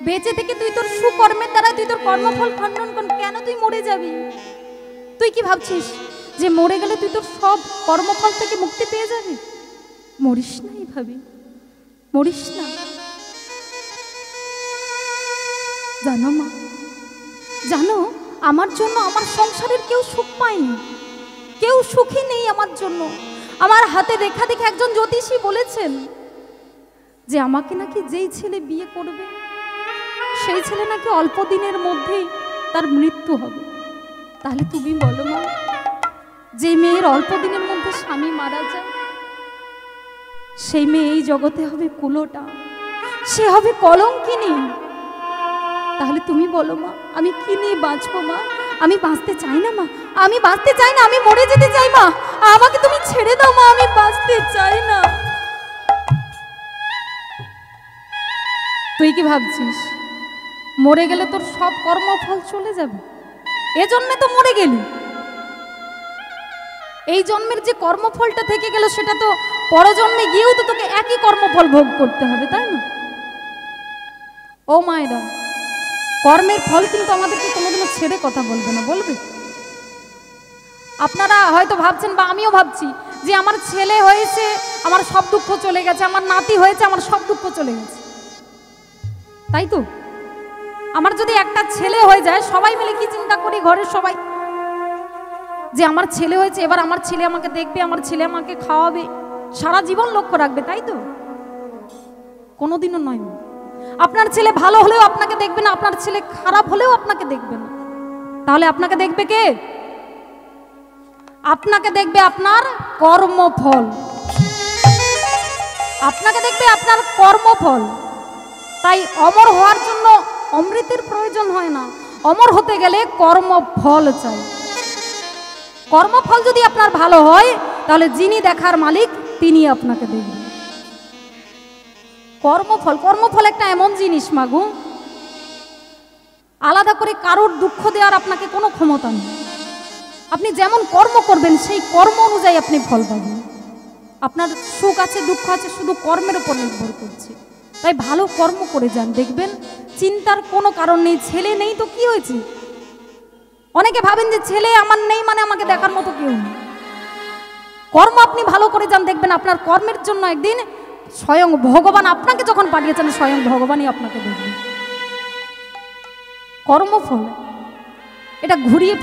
বেঁচে থেকে তুই তোর সুকর্মের দ্বারা তুই তোর কর্মফল খণ্ডন কর, কেন তুই মরে যাবি? তুই কি ভাবছিস যে মরে গেলে তুই তোর সব কর্মফল থেকে মুক্তি পেয়ে যাবি? মরিস না এইভাবে, মরিস না। জানো মা, জানো আমার জন্য আমার সংসারের কেউ সুখ পায়নি, কেউ সুখী নেই আমার জন্য। আমার হাতে রেখা দেখে একজন জ্যোতিষী বলেছেন যে আমাকে নাকি যেই ছেলে বিয়ে করবে সেই ছেলে নাকি অল্প দিনের মধ্যেই তার মৃত্যু হবে। তাহলে তুমি বলো মা, যে মেয়ের অল্প দিনের মধ্যে স্বামী মারা যায় সেই মেয়ে এই জগতে হবে কুলোটা, সে হবে কলঙ্কিনী। তাহলে তুমি বলো মা, আমি কি নিয়ে বাঁচবো মা? আমি বাঁচতে চাই না মা, আমি বাঁচতে চাই না, আমি মরে যেতে চাই মা, আমাকে তুমি ছেড়ে দাও মা, আমি বাঁচতে চাই না। তুই কি ভাবছিস মরে গেলে তোর সব কর্মফল চলে যাবে? এজন্যে তো মরে গেলি। এই জন্মের যে কর্মফলটা থেকে গেল সেটা তো পরজন্মে গিয়েও তো তোকে একই কর্মফল ভোগ করতে হবে, তাই না? ও মায়েরা, কর্মের ফল কিন্তু আমাদেরকে কোনোদিনও ছেড়ে কথা বলবে না, বলবে? আপনারা হয়তো ভাবছেন বা আমিও ভাবছি যে আমার ছেলে হয়েছে আমার সব দুঃখ চলে গেছে, আমার নাতি হয়েছে আমার সব দুঃখ চলে গেছে, তাই তো? আমার যদি একটা ছেলে হয়ে যায় সবাই মিলে কি চিন্তা করি ঘরের সবাই, যে আমার ছেলে হয়েছে, এবার আমার ছেলে আমাকে দেখবে, আমার ছেলে আমাকে খাওয়াবে, সারা জীবন লক্ষ্য রাখবে, তাই তো? কোনোদিনও নয়। আপনার ছেলে ভালো হলেও আপনাকে দেখবে না, আপনার ছেলে খারাপ হলেও আপনাকে দেখবে না। তাহলে আপনাকে দেখবে কে? আপনাকে দেখবে আপনার কর্মফল, আপনাকে দেখবে আপনার কর্মফল। তাই অমর হওয়ার জন্য অমৃতের প্রয়োজন হয় না, অমর হতে গেলে কর্মফল চাই। কর্মফল যদি আপনার ভালো হয় তাহলে যিনি দেখার মালিক তিনি আপনাকে দেখবেন। কর্মফল, কর্মফল একটা এমন জিনিস মাগু, আলাদা করে কারোর দুঃখ দেওয়ার আপনাকে কোনো ক্ষমতা নেই। আপনি যেমন কর্ম করবেন সেই কর্ম অনুযায়ী আপনি ফল পাবেন। আপনার সুখ আছে দুঃখ আছে শুধু কর্মের উপর নির্ভর করছে। তাই ভালো কর্ম করে যান, দেখবেন চিন্তার কোনো কারণ নেই। ছেলে নেই তো কি হয়েছে? অনেকে ভাবেন যে ছেলে আমার নেই মানে আমাকে দেখার মতো কেউ নেই। কর্ম আপনি ভালো করে যান, দেখবেন আপনার কর্মের জন্য একদিন স্বয়ং ভগবান আপনাকে যখন পাঠিয়েছেন স্বয়ং ভগবানই আপনাকে দেখবেন। কর্মফল এটা ঘুরিয়ে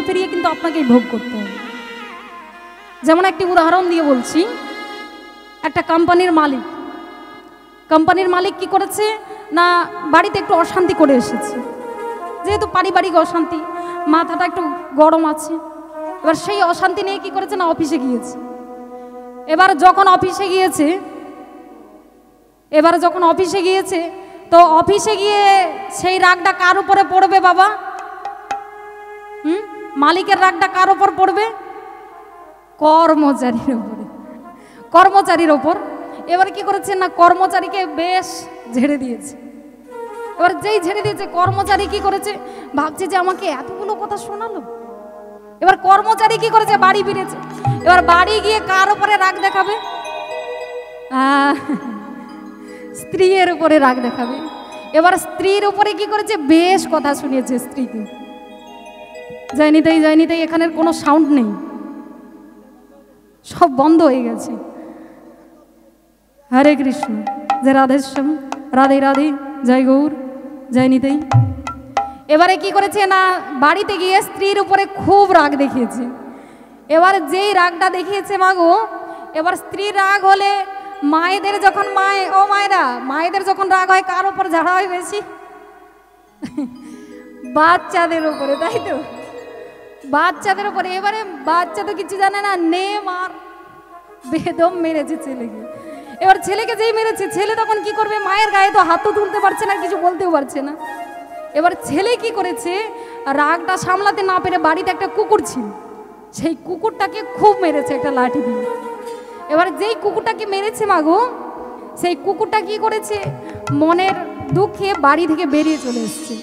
ফিরিয়ে কিন্তু আপনাকেই ভোগ করতে হবে। যেমন একটি উদাহরণ দিয়ে বলছি, একটা কোম্পানির মালিক কি করেছে না, বাড়িতে একটু অশান্তি করে এসেছে, যেহেতু পারিবারিক অশান্তি, মাথাটা একটু গরম আছে। এবার সেই অশান্তি নিয়ে কি করেছে না, অফিসে গিয়েছে। এবার যখন অফিসে গিয়েছে তো অফিসে গিয়ে সেই রাগটা কার উপরে পড়বে বাবা? মালিকের রাগটা কার উপর পড়বে? কর্মচারীর ওপর। এবার কি করেছে না, কর্মচারীকে বেশ ঝেড়ে দিয়েছে। এবার যেই ঝেড়ে দিয়েছে কর্মচারী কি করেছে, ভাবছে যে আমাকে এতগুলো কথা শোনালো। এবার কর্মচারী কি করেছে, বাড়ি ফিরেছে। এবার বাড়ি গিয়ে কার উপরে রাগ দেখাবে? স্ত্রীর উপরে রাগ দেখাবে। এবার স্ত্রীর উপরে কি করেছে, বেশ কথা শুনিয়েছে স্ত্রীকে। যায়নি তাই এখানের কোনো সাউন্ড নেই, সব বন্ধ হয়ে গেছে। হরে কৃষ্ণ, যে রাধেশ্যাম, রাধে রাধে, জয় গৌর, জয় নিতাই। এবারে কি করেছে না, বাড়িতে গিয়ে স্ত্রীর উপরে খুব রাগ দেখিয়েছে। এবার যেই রাগটা দেখিয়েছে মাগো, এবার স্ত্রীর রাগ হলে মায়েদের যখন মায়েদের যখন রাগ হয় কার উপর ঝাড়া হয় বেশি? বাচ্চাদের উপরে, তাই তো? বাচ্চাদের উপরে। এবারে বাচ্চা তো কিছু জানে না, নে মার, বেদম মেরেছে ছেলেকে। এবার ছেলেকে যেই মেরেছে, ছেলে তখন কি করবে, মায়ের গায়ে তো হাতও তুলতে পারছে না, কিছু বলতেও পারছে না। এবার ছেলে কি করেছে, রাগটা সামলাতে না পেরে বাড়িতে একটা কুকুর ছিল, সেই কুকুরটাকে খুব মেরেছে একটা লাঠি দিয়ে। এবার যেই কুকুরটাকে মেরেছে মাগো, সেই কুকুরটা কি করেছে, মনের দুঃখে বাড়ি থেকে বেরিয়ে চলে এসছে।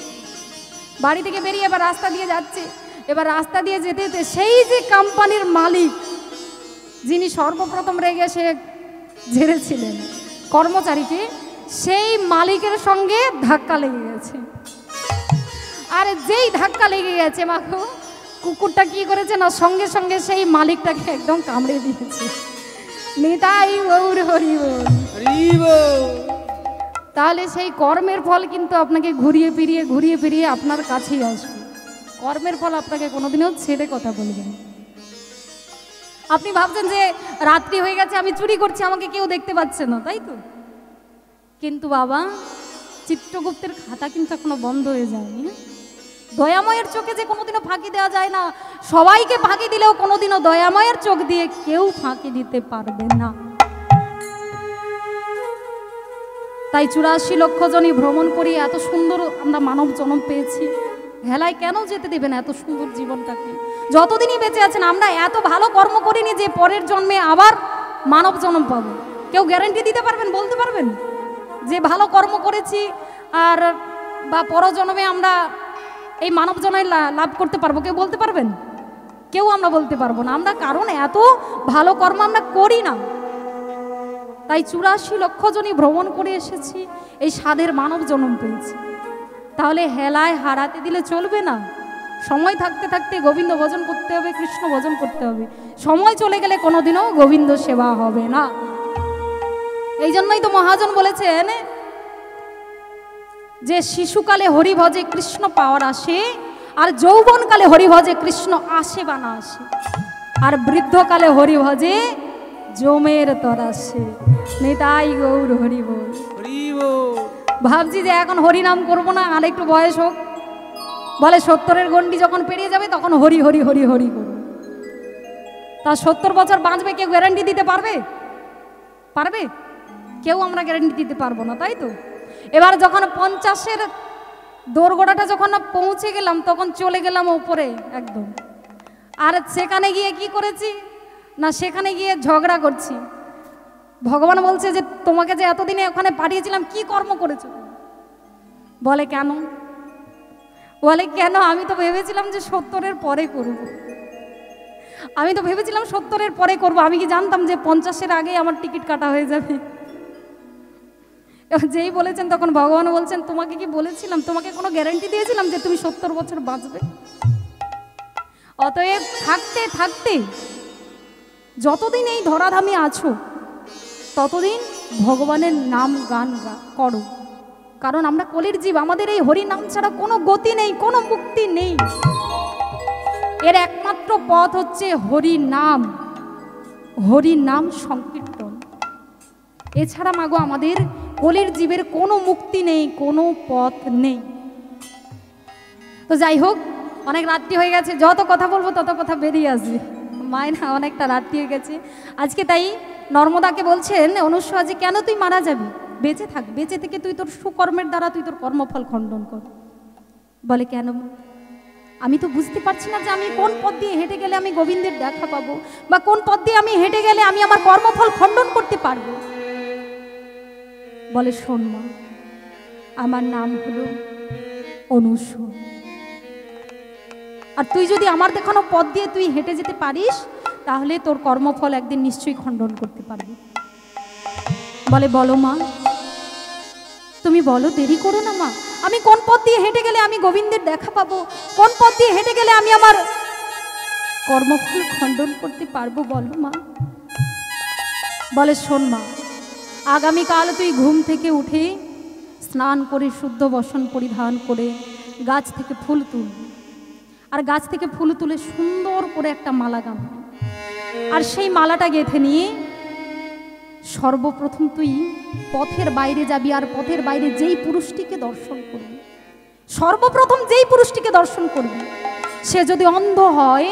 বাড়ি থেকে বেরিয়ে এবার রাস্তা দিয়ে যাচ্ছে। এবার রাস্তা দিয়ে যেতে যেতে সেই যে কোম্পানির মালিক, যিনি সর্বপ্রথম রেগে সে ঝেড়েছিলেন কর্মচারীকে, সেই মালিকের সঙ্গে ধাক্কা লেগে গেছে। আর যেই ধাক্কা লেগে গেছে মাখো, কুকুরটা কি করেছে না, সঙ্গে সঙ্গে সেই মালিকটাকে একদম কামড়ে দিয়েছে। নিতাই গৌর হরি বল। তাহলে সেই কর্মের ফল কিন্তু আপনাকে ঘুরিয়ে ফিরিয়ে আপনার কাছেই আসবে। কর্মের ফল আপনাকে কোনোদিনও ছেড়ে কথা বলবেন। আপনি ভাবছেন যে রাত্রি হয়ে গেছে, আমি চুরি করছি, আমাকে কেউ দেখতে পাচ্ছে না, তাই তো? কিন্তু বাবা, চিত্রগুপ্তের খাতা কিন্তু এখনো বন্ধ হয়ে যায়নি। দয়াময়ের চোখে যে কোনোদিনও ফাঁকি দেওয়া যায় না। সবাইকে ফাঁকি দিলেও কোনোদিনও দয়াময়ের চোখ দিয়ে কেউ ফাঁকি দিতে পারবে না। তাই 84 লক্ষ জনই ভ্রমণ করি, এত সুন্দর আমরা মানব জন্ম পেয়েছি। হেলায় কেন যেতে দেবেন এত সুন্দর জীবনটাকে? যতদিনই বেঁচে আছেন আমরা এত ভালো কর্ম করিনি যে পরের জন্মে আবার মানব জন্ম পাবো। কেউ গ্যারান্টি দিতে পারবেন, বলতে পারবেন? যে ভালো কর্ম করেছি আর বা পরজন্মে আমরা এই মানব জন্মে লাভ করতে পারবো, কেউ বলতে পারবেন? কেউ আমরা বলতে পারবো না। আমরা কারণ এত ভালো কর্ম আমরা করি না, তাই 84 লক্ষ জনই ভ্রমণ করে এসেছি, এই স্বাদের মানব জন্ম পেয়েছি। তাহলে হেলায় হারাতে দিলে চলবে না। সময় থাকতে থাকতে গোবিন্দ ভজন করতে হবে, কৃষ্ণ ভজন করতে হবে। সময় চলে গেলে কোনোদিনও গোবিন্দ সেবা হবে না। এই জন্যই তো মহাজন বলেছেন যে শিশুকালে হরি ভজে কৃষ্ণ পাওয়ার আসে, আর যৌবনকালে হরি ভজে কৃষ্ণ আসে বা না আসে, আর বৃদ্ধকালে হরি ভজে জমের তরাসে। নিতাই গৌর হরি বল। ভাবছি যে এখন হরি নাম করবো না, আর একটু বয়স হোক, বলে 70-এর গন্ডি যখন পেরিয়ে যাবে তখন হরি হরি হরি হরি করব। তা 70 বছর বাঁচবে কেউ গ্যারান্টি দিতে পারবে? পারবে? কেউ আমরা গ্যারান্টি দিতে পারবো না, তাই তো? এবার যখন 50-এর দোরগোড়াটা যখন পৌঁছে গেলাম তখন চলে গেলাম উপরে একদম। আর সেখানে গিয়ে কি করেছি না, সেখানে গিয়ে ঝগড়া করছি। ভগবান বলছে যে তোমাকে যে এতদিনে ওখানে পাঠিয়েছিলাম কি কর্ম করেছো? বলে কেন? বলে কেন, আমি তো ভেবেছিলাম যে 70-এর পরে করব। আমি তো ভেবেছিলাম 70-এর পরে করব। আমি কি জানতাম যে 50-এর আগে আমার টিকিট কাটা হয়ে যাবে? যেই বলেছেন তখন ভগবান বলছেন তোমাকে কি বলেছিলাম, তোমাকে কোনো গ্যারান্টি দিয়েছিলাম যে তুমি 70 বছর বাঁচবে? অতএব থাকতে থাকতে যতদিন এই ধরাধামে আছো ততদিন ভগবানের নাম গান করো। কারণ আমরা কলির জীব, আমাদের এই হরি নাম ছাড়া কোনো গতি নেই, কোনো মুক্তি নেই। এর একমাত্র পথ হচ্ছে হরি নাম, হরি নাম সংকীর্তন। এছাড়া মাগো আমাদের কলির জীবের কোনো মুক্তি নেই, কোনো পথ নেই। তো যাই হোক, অনেক রাত্রি হয়ে গেছে, যত কথা বলবো তত কথা বেরিয়ে আসবে। মায়ের অনেকটা রাত্রি হয়ে গেছে আজকে। তাই নর্মদাকে বলছেন অনুসূয়া যে কেন তুই মারা যাবি? বেঁচে থাক, বেঁচে থেকে তুই তোর সুকর্মের দ্বারা তুই তোর কর্মফল খণ্ডন কর। বলে কেন? আমি তো বুঝতে পারছি না যে আমি কোন পথ দিয়ে হেঁটে গেলে আমি গোবিন্দের দেখা পাবো, বা কোন পথ দিয়ে আমি হেঁটে গেলে আমি আমার কর্মফল খণ্ডন করতে পারবো। বলে শোন মা, আমার নাম হলো অনুসূয়া, আর তুই যদি আমার দেখানো পথ দিয়ে তুই হেঁটে যেতে পারিস তাহলে তোর কর্মফল একদিন নিশ্চয়ই খণ্ডন করতে পারবি। বলে বলো মা, তুমি বলো, দেরি করো না মা। আমি কোন পথ দিয়ে হেঁটে গেলে আমি গোবিন্দের দেখা পাবো, কোন পথ দিয়ে হেঁটে গেলে আমি আমার কর্মফল খণ্ডন করতে পারবো, বলো মা। বলে শোন মা, আগামীকাল তুই ঘুম থেকে উঠে স্নান করে শুদ্ধ বসন পরিধান করে গাছ থেকে ফুল তুলবি, আর গাছ থেকে ফুল তুলে সুন্দর করে একটা মালা গাঁথবি, আর সেই মালাটা গেঁথে নিয়ে সর্বপ্রথম তুই পথের বাইরে যাবি, আর পথের বাইরে যেই পুরুষটিকে দর্শন করবি, সর্বপ্রথম যেই পুরুষটিকে দর্শন করবি, সে যদি অন্ধ হয়,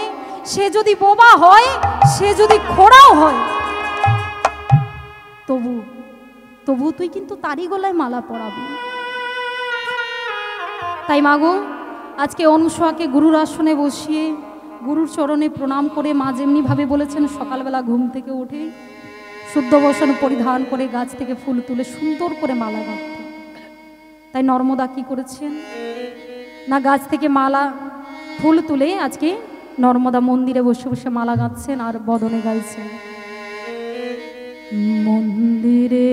সে যদি বোবা হয়, সে যদি খোড়াও হয়, তবু তুই কিন্তু তারই গলায় মালা পরাবি। তাই মাগো, আজকে অনুসূয়াকে গুরুর আসনে বসিয়ে গুরুর চরণে প্রণাম করে মা যেমনিভাবে বলেছেন সকালবেলা ঘুম থেকে উঠে শুদ্ধ বসন পরিধান করে গাছ থেকে ফুল তুলে সুন্দর করে মালা গাঁথতে, তাই নর্মদা কি করেছেন না, গাছ থেকে মালা ফুল তুলে আজকে নর্মদা মন্দিরে বসে বসে মালা গাঁথছেন আর বদনে গাইছেন, মন্দিরে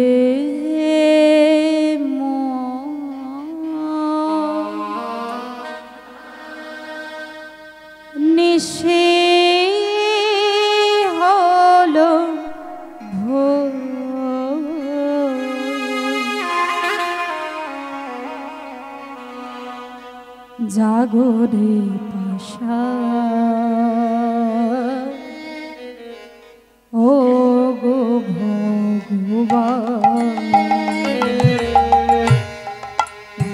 নিশে হলো জাগরে পাশা ও গো ভগবান,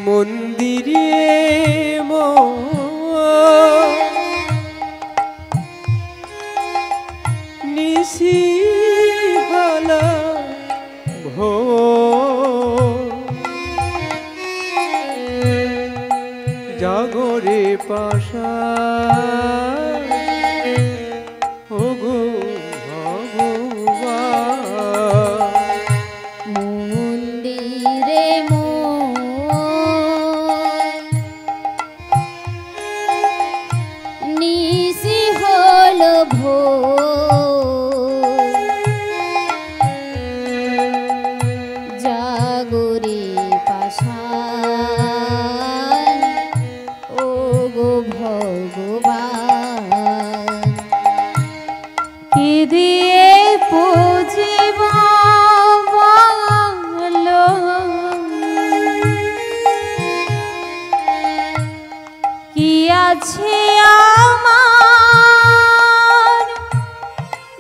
মন্দিরে নিশি হলো জাগরে পাশা ও গো ভগবান, মন্দিরে ভোর জাগরে পাষাণ ও গো ভগবান কি দিয়ে পুজিব বলো, কি আছে আমার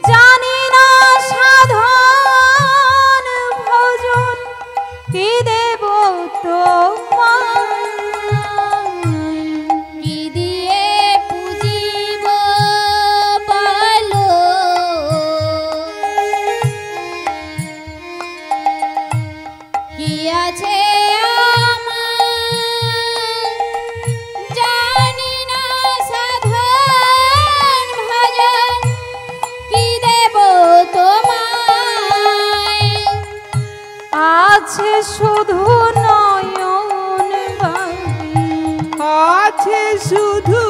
জানি না সাধন ভজন, কি দেব তোমায়, কি দিয়ে পুজিব বলো, কি আছে আমার জানি না সাধন ভজন, কি দেব তোমায়, আছে শুধু নয়ন বাড়ি, আছে শুধু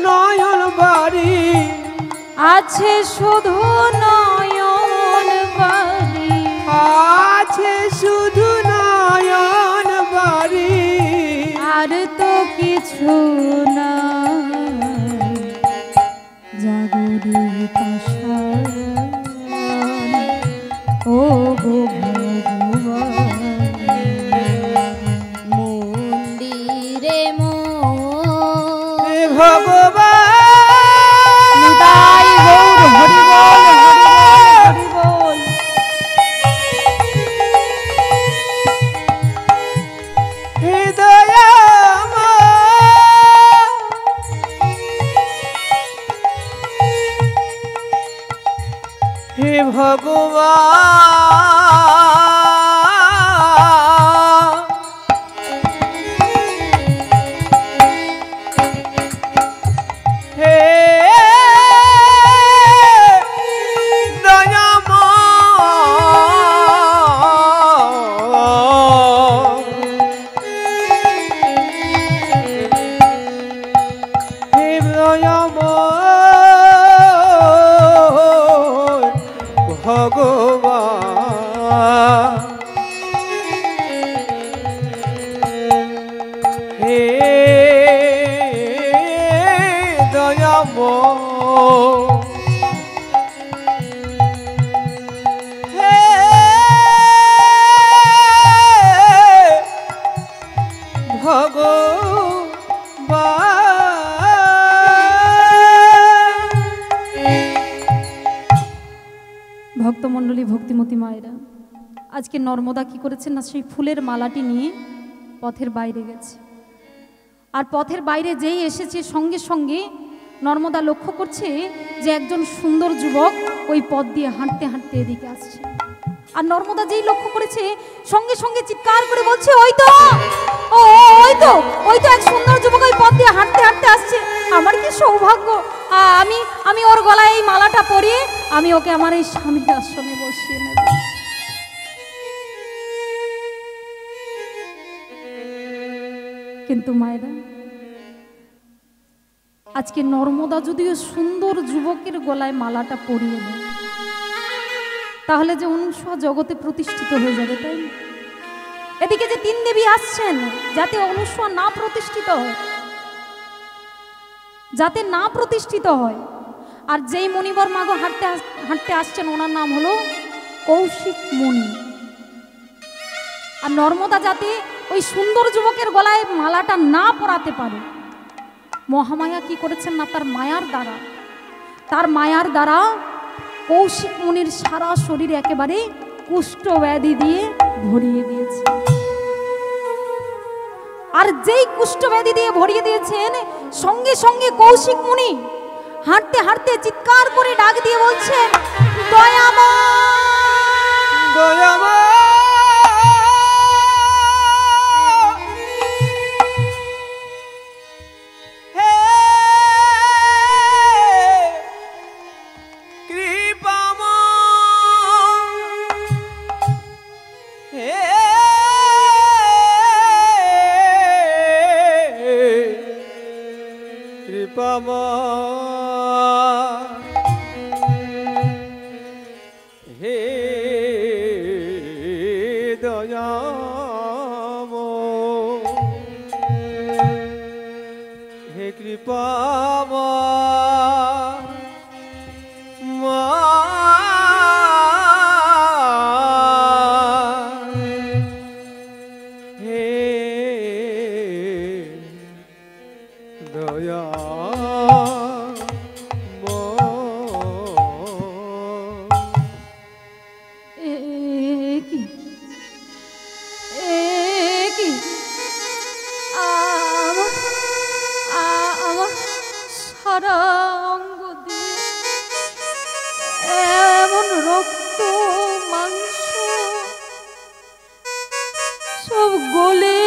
নয়ন বাড়ি, আছে শুধু নয়ন বাড়ি, আছে শুধু নয়ন বাড়ি, আর তো কিছু না জাগরে পাষাণ ও গো ভগবান। মন্দিরে হে ভগবান নিতাই গৌর হরি বল, হরি বল, হরি বল। হে দয়াময়, হে ভগবান, হে ভগবান, হে দয়াময়, হে ভগবান। ভক্তমণ্ডলী, ভক্তিমতী মায়েরা, আজকে নর্মদা কি করেছেন না, সেই ফুলের মালাটি নিয়ে পথের বাইরে গেছে। আর পথের বাইরে যেই এসেছে সঙ্গে সঙ্গে নর্মদা লক্ষ্য করছে যে একজন সুন্দর যুবক ওই পথ দিয়ে হাঁটতে হাঁটতে এদিকে আসছে। আর নর্মদা যেই লক্ষ্য করেছে সঙ্গে সঙ্গে চিৎকার করে বলছে, ওই তো ওই তো ওই তো এক সুন্দর যুবক ওই পথ দিয়ে হাঁটতে হাঁটতে আসছে। আমার কি সৌভাগ্য, আমি আমি ওর গলায় এই মালাটা পরিয়ে আমি ওকে আমার এই স্বামীর আশ্রমে বসিয়ে নেব। কিন্তু মায়েরা, আজকে নর্মদা যদিও সুন্দর যুবকের গলায় মালাটা পরিয়ে দেয়, তাহলে যে অনুসূয়া জগতে প্রতিষ্ঠিত হয়ে যাবে, তাই না? এদিকে যে তিন দেবী আসছেন যাতে অনুসূয়া না প্রতিষ্ঠিত হয়, যাতে না প্রতিষ্ঠিত হয়। আর যেই মণিবর মাগো হাঁটতে হাঁটতে আসছেন ওনার নাম হলো কৌশিক মুনি। আর নর্মদা যাতে ওই সুন্দর যুবকের গলায় মালাটা না পরাতে পারে, মহামায়া কি করেছেন না, তার মায়ার দ্বারা কৌশিক মুনির সারা শরীর একেবারে কুষ্ঠ ব্যাধি দিয়ে ভরিয়ে দিয়েছে। আর যেই কুষ্ঠ ব্যাধি দিয়ে ভরিয়ে দিয়েছেন, সঙ্গে সঙ্গে কৌশিক মুনি হাঁটতে হাঁটতে চিৎকার করে ডাক দিয়ে বলছেন, দয়াময়, দয়াময়, হে কৃপাময়, হে কৃপাময়, অঙ্গ দিয়ে এমন রক্ত মাংস সব গলে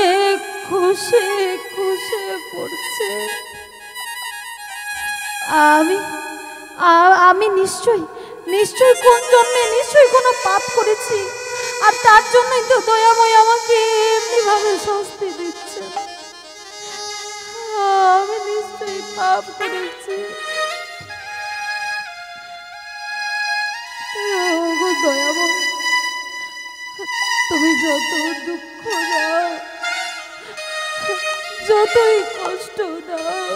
খসে খসে পড়ছে। আমি আমি নিশ্চয়ই নিশ্চয়ই কোন জন্মে নিশ্চয়ই কোনো পাপ করেছি, আর তার জন্যই তো দয়াময় আমাকে এমনি ভাবে শাস্তি দিচ্ছে। আমি নিশ্চয়ই পাপ করেছি। ওগো দয়াময়, তুমি যত দুঃখ দাও, যতই কষ্ট দাও,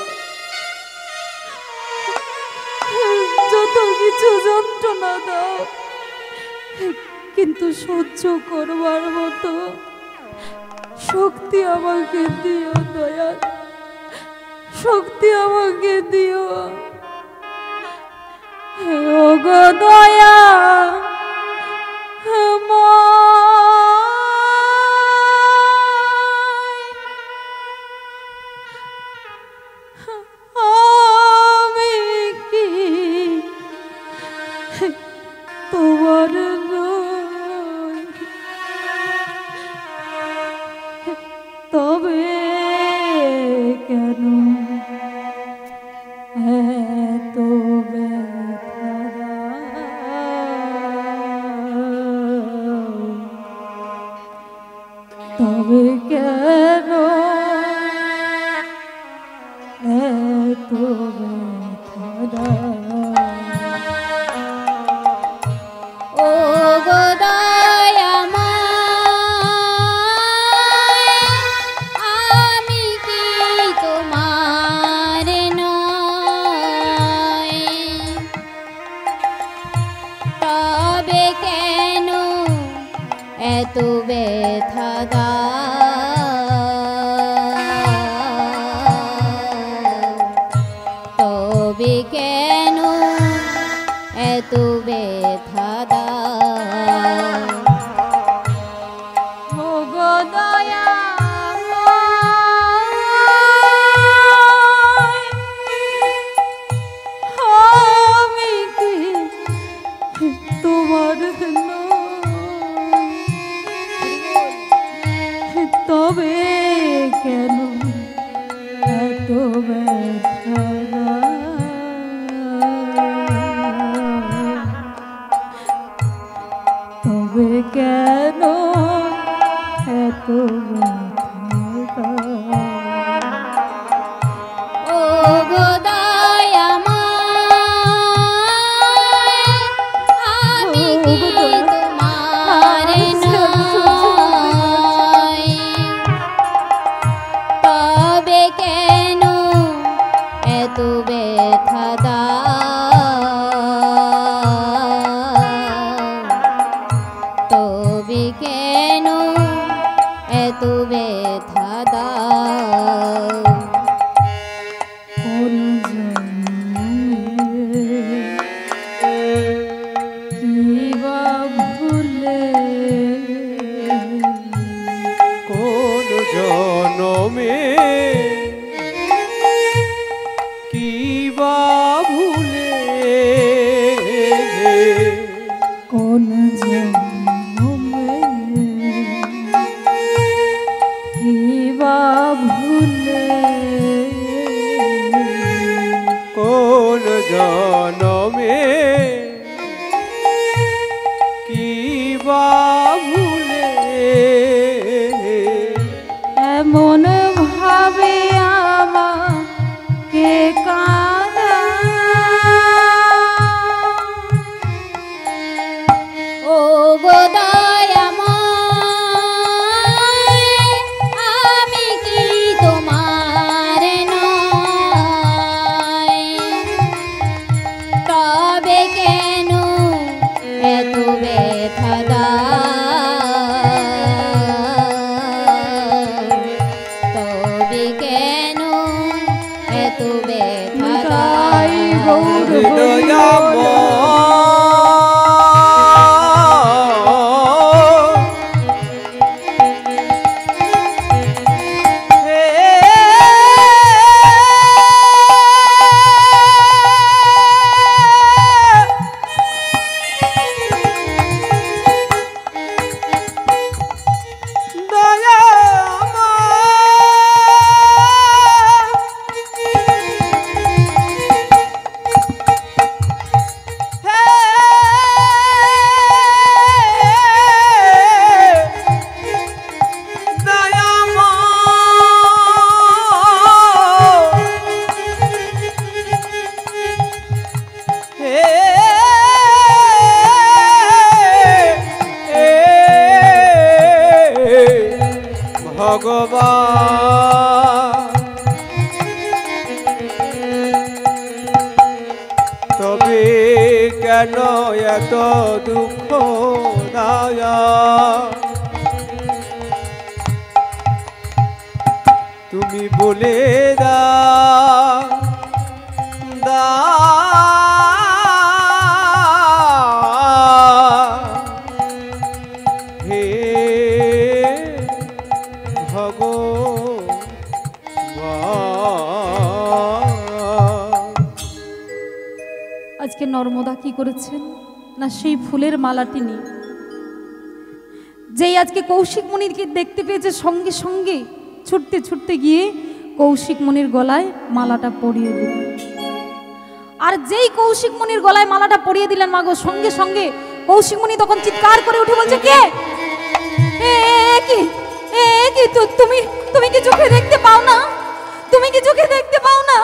যত কিছু যন্ত্রণা দাও, কিন্তু সহ্য করবার মতো শক্তি আমাকে দিও দয়াল, শক্তি আমাকে দিও। ওগো দয়া তবে কেন এত ব্যথা দাও? তবে কেন এত ব্যথা দাও? ওগো দয়াময়, আমি কি তোমার নই? তবে কেন এত ব্যথা দাও? তবে কেন এত ব্যথা দাও? ওগো দয়াময়, আমি কি তোমার নই? তবে কেন এত ব্যথা দাও? তবে কেন এত ব্যথা দাও? ওগো দয়াময়, আমি কি তোমার নই? তবে কেন এত ব্যথা দাও? তবে কেন এত ব্যথা দাও? কোন জন্মে কিবা ভুলে, কোন জনমে কি বা ভুলে, কোন জন্মে কিবা ভুলে, কোন জনমে কি বা ভুলে, এমন ভাবে আমাকে কাঁদা। ওগো দয়াময়, আমি কি তোমার নই? তবে কেন এত ব্যথা দাও? তবে কেন এত ব্যথা তাই দাও? গৌর ভগবান, তবে কেন এত দুঃখ দায়া? তুমি বলে দাও হে ভগবান। আজকে নর্মদা কি করেছেন না, সেই ফুলের মালাটি নিয়ে যেই আজকে কৌশিক মুনিরকে দেখতে পেয়েছে, সঙ্গে সঙ্গে ছুটতে ছুটতে গিয়ে কৌশিক মুনির গলায় মালাটা পরিয়ে দিলেন। আর যেই কৌশিক মুনির গলায় মালাটা পরিয়ে দিলেন মাগো, সঙ্গে সঙ্গে কৌশিক মুনি তখন চিৎকার করে উঠে বলছে, কে কি তুমি তুমি কি চোখে দেখতে পাও না? তুমি কি চোখে দেখতে পাও না?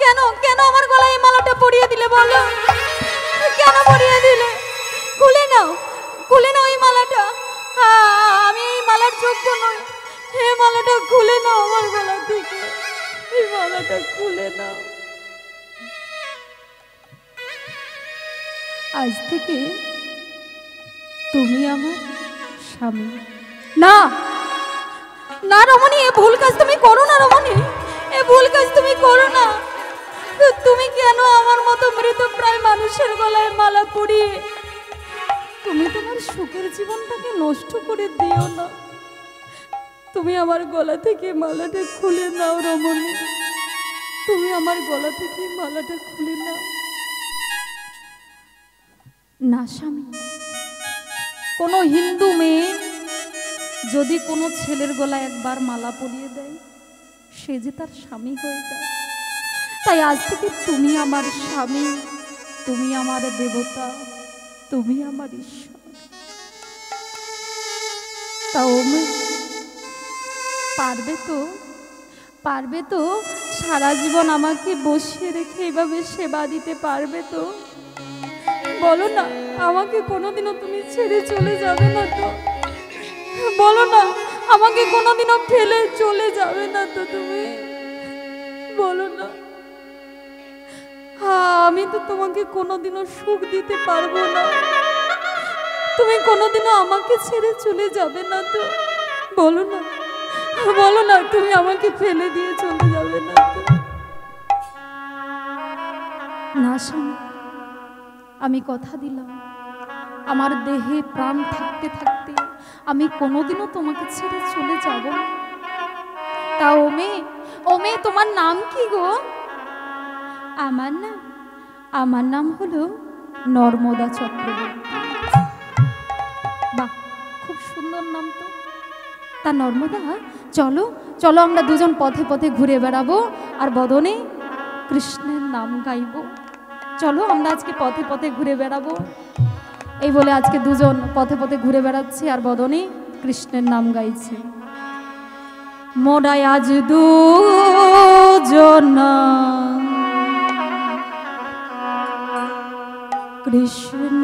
কেন কেন আমার গলায় এই মালাটা পরিয়ে দিলে বলো? কেন পরিয়ে দিলে? খুলে নাও এই মালাটা। আমি এই মালার যোগ্য নই। এই মালাটা খুলে নাও আমার গলা থেকে, এই মালাটা খুলে নাও। আজ থেকে তুমি আমার স্বামী। না না রমণী, এ ভুল কাজ তুমি করো না রমণী, এ ভুল কাজ তুমি করো না। তুমি কেন আমার মতো মৃতপ্রায় মানুষের গলায় মালা পরিয়ে তুমি তোমার সুখের জীবনটাকে নষ্ট করে দিও না। তুমি আমার গলা থেকে মালাটা খুলে নাও রমণী, তুমি আমার গলা থেকে মালাটা খুলে নাও। না স্বামী, কোনো হিন্দু মেয়ে যদি কোনো ছেলের গলায় একবার মালা পরিয়ে দেয়, সে যে তার স্বামী হয়ে যায়। তাই আজ থেকে তুমি আমার স্বামী, তুমি আমার দেবতা, তুমি আমার ঈশ্বর। তাও পারবে তো সারা জীবন আমাকে বসিয়ে রেখে এভাবে সেবা দিতে পারবে তো? বলো না, আমাকে কোনোদিনও তুমি ছেড়ে চলে যাবে না তো? বলো না, আমাকে কোনোদিনও ফেলে চলে যাবে না তো তুমি? বলো না। আমি তো তোমাকে কোনোদিনও সুখ দিতে পারবো না, তুমি কোনোদিনও আমাকে ছেড়ে চলে যাবে না তো? বলো না, বলো না, তুমি আমাকে ফেলে দিয়ে চলে যাবে না তো? না স্বামী, আমি কথা দিলাম, আমার দেহে প্রাণ থাকতে থাকতে আমি কোনোদিনও তোমাকে ছেড়ে চলে যাব না। তা ওমে তোমার নাম কি গো? আমার নাম হলো নর্মদা চক্রবর্তী। বাহ, খুব সুন্দর নাম তো। তা নর্মদা, চলো চলো আমরা দুজন পথে পথে ঘুরে বেড়াবো আর বদনে কৃষ্ণের নাম গাইব। চলো আমরা আজকে পথে পথে ঘুরে বেড়াবো। এই বলে আজকে দুজন পথে পথে ঘুরে বেড়াচ্ছি আর বদনে কৃষ্ণের নাম গাইছে। মোরা আজ দুজন কৃষ্ণ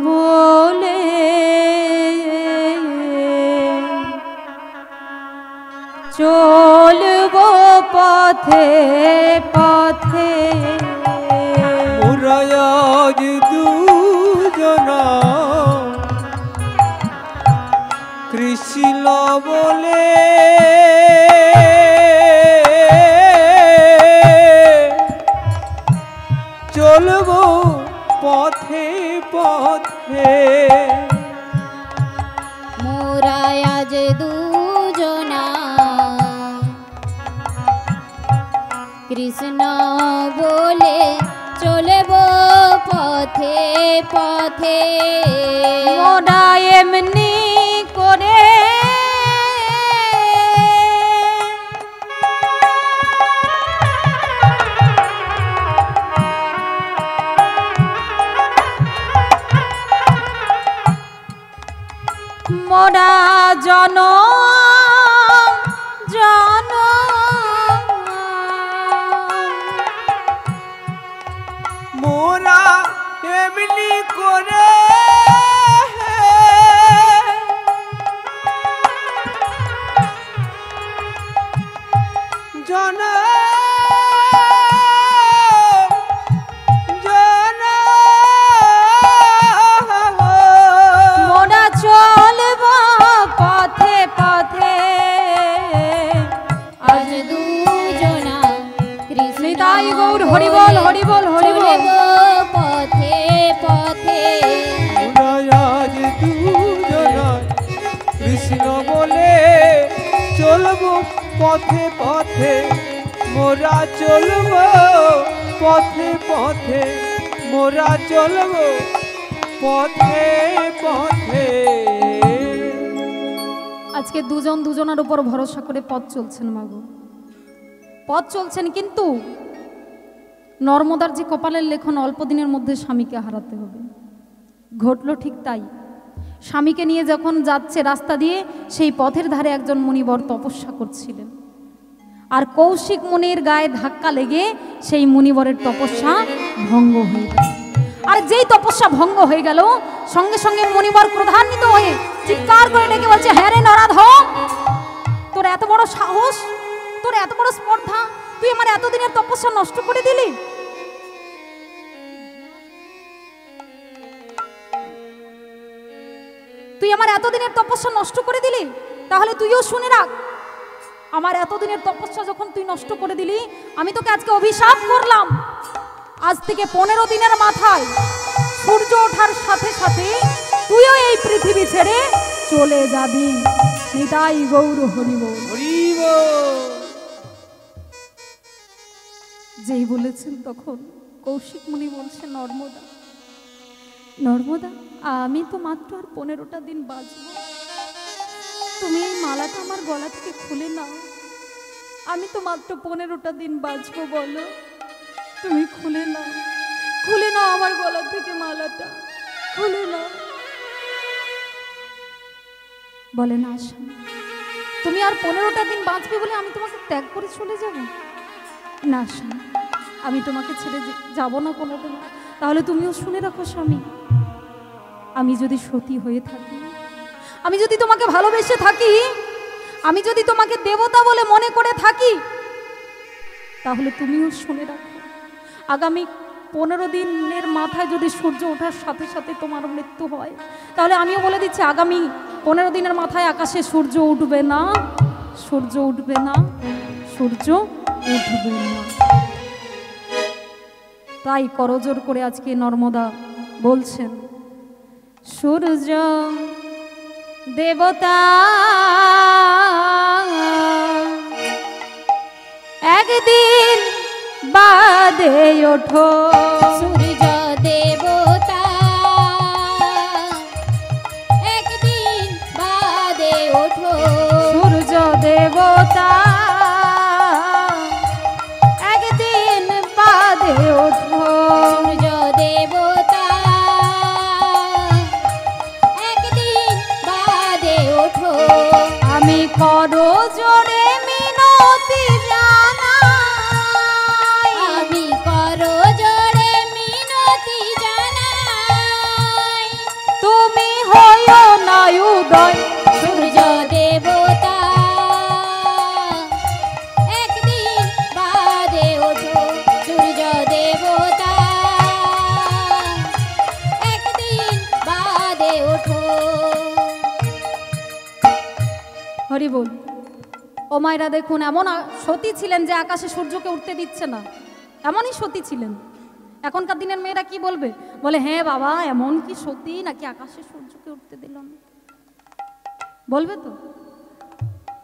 বলে চলব পথে পথে। মোরা আজ দুজন কৃষ্ণ বলে চলব পথে পথে। মোরা আজ দুজনা কৃষ্ণ বলে চলব পথে পথে। মোরা এমনি করে মোরা জন মোরা এমনি করে জনা জনা মোরা চলব পথে পথে আজ দুজনা কৃষ্ণ নিতাই গৌর হরি বল হরি বল হরি বল। চলব পথে পথে মোরা আজ দুজনায় কৃষ্ণ বলে চলবো পথে পথে মোরা চলবো পথে পথে মোরা চলবো পথে পথে। আজকে দুজন দুজনের উপর ভরসা করে পথ চলছেন মাগো, পথ চলছেন, কিন্তু নর্মদার যে কপালের লেখন অল্প দিনের মধ্যে স্বামীকে হারাতে হবে। ঘটলো ঠিক তাই। স্বামীকে নিয়ে যখন যাচ্ছে রাস্তা দিয়ে, সেই পথের ধারে একজন মুনিবর তপস্যা করছিলেন, আর কৌশিক মুনির গায়ে ধাক্কা লেগে সেই মুনিবরের তপস্যা ভঙ্গ হয়ে গেল। আর যেই তপস্যা ভঙ্গ হয়ে গেল, সঙ্গে সঙ্গে মুনিবর ক্রোধান্বিত হয়ে চিৎকার করে ডেকে বলছে, হ্যাঁ রে নরাধম, তোর এত বড় সাহস, তোর এত বড় স্পর্ধা, তুই আমার এতদিনের তপস্যা নষ্ট করে দিলি। তুই আমার এতদিনের তপস্যা নষ্ট করে দিলি, তাহলে তুইও শুনে রাখ, আমার এতদিনের তপস্যা যখন তুই নষ্ট করে দিলি, আমি তোকে আজকে অভিশাপ করলাম। আজ থেকে 15 দিনের মাথায় সূর্য ওঠার সাথে সাথে তুইও এই পৃথিবী ছেড়ে চলে যাবি। নিতাই গৌর হরি বল। হরি বল। যেই বলেছেন তখন কৌশিক মুনি বলছে, নর্মদা নর্মদা, আমি তো মাত্র আর 15টা দিন বাঁচব, তুমি এই মালাটা আমার গলা থেকে খুলে নাও, আমি তো মাত্র 15টা দিন বাঁচবো, বলো তুমি খুলে নাও, খুলে নাও আমার গলা থেকে মালাটা, খুলে নাও। বলে, না স্বামী, তুমি আর 15টা দিন বাঁচবে বলে আমি তোমাকে ত্যাগ করে চলে যাব? না স্বামী, আমি তোমাকে ছেড়ে যাব না কোনোদিন। তাহলে তুমিও শুনে রাখো স্বামী, আমি যদি সতী হয়ে থাকি, আমি যদি তোমাকে ভালোবেসে থাকি, আমি যদি তোমাকে দেবতা বলে মনে করে থাকি, তাহলে তুমিও শুনে রাখো, আগামী 15 দিনের মাথায় যদি সূর্য ওঠার সাথে সাথে তোমার মৃত্যু হয়, তাহলে আমিও বলে দিচ্ছি, আগামী 15 দিনের মাথায় আকাশে সূর্য উঠবে না, সূর্য উঠবে না, সূর্য উঠবে না। তাই করজোর করে আজকে নর্মদা বলছেন, সূর্য দেবতা একদিন বাদে ওঠো, সূর্য দেবতা একদিন বাদে ওঠো, সূর্য দেবতা একদিন বাদে ওঠো, সূর্য দেবতা একদিন বাদে ওঠো, আমি করো জোরে মিনতি জানাই, আমি করো জোরে মিনতি জানাই, তুমি হইও না উদয়, সূর্য দেবতা একদিন বাদে ওঠো, সূর্য দেবতা একদিন বাদে ওঠো। হরি বল। ও মায়েরা দেখুন, এমন সতী ছিলেন যে আকাশে সূর্যকে উঠতে দিচ্ছে না, এমনই সতী ছিলেন। এখনকার দিনের মেয়েরা কি বলবে, বলে হ্যাঁ বাবা, এমন কি সতী নাকি আকাশে সূর্যকে উঠতে দিলাম, বলবে তো।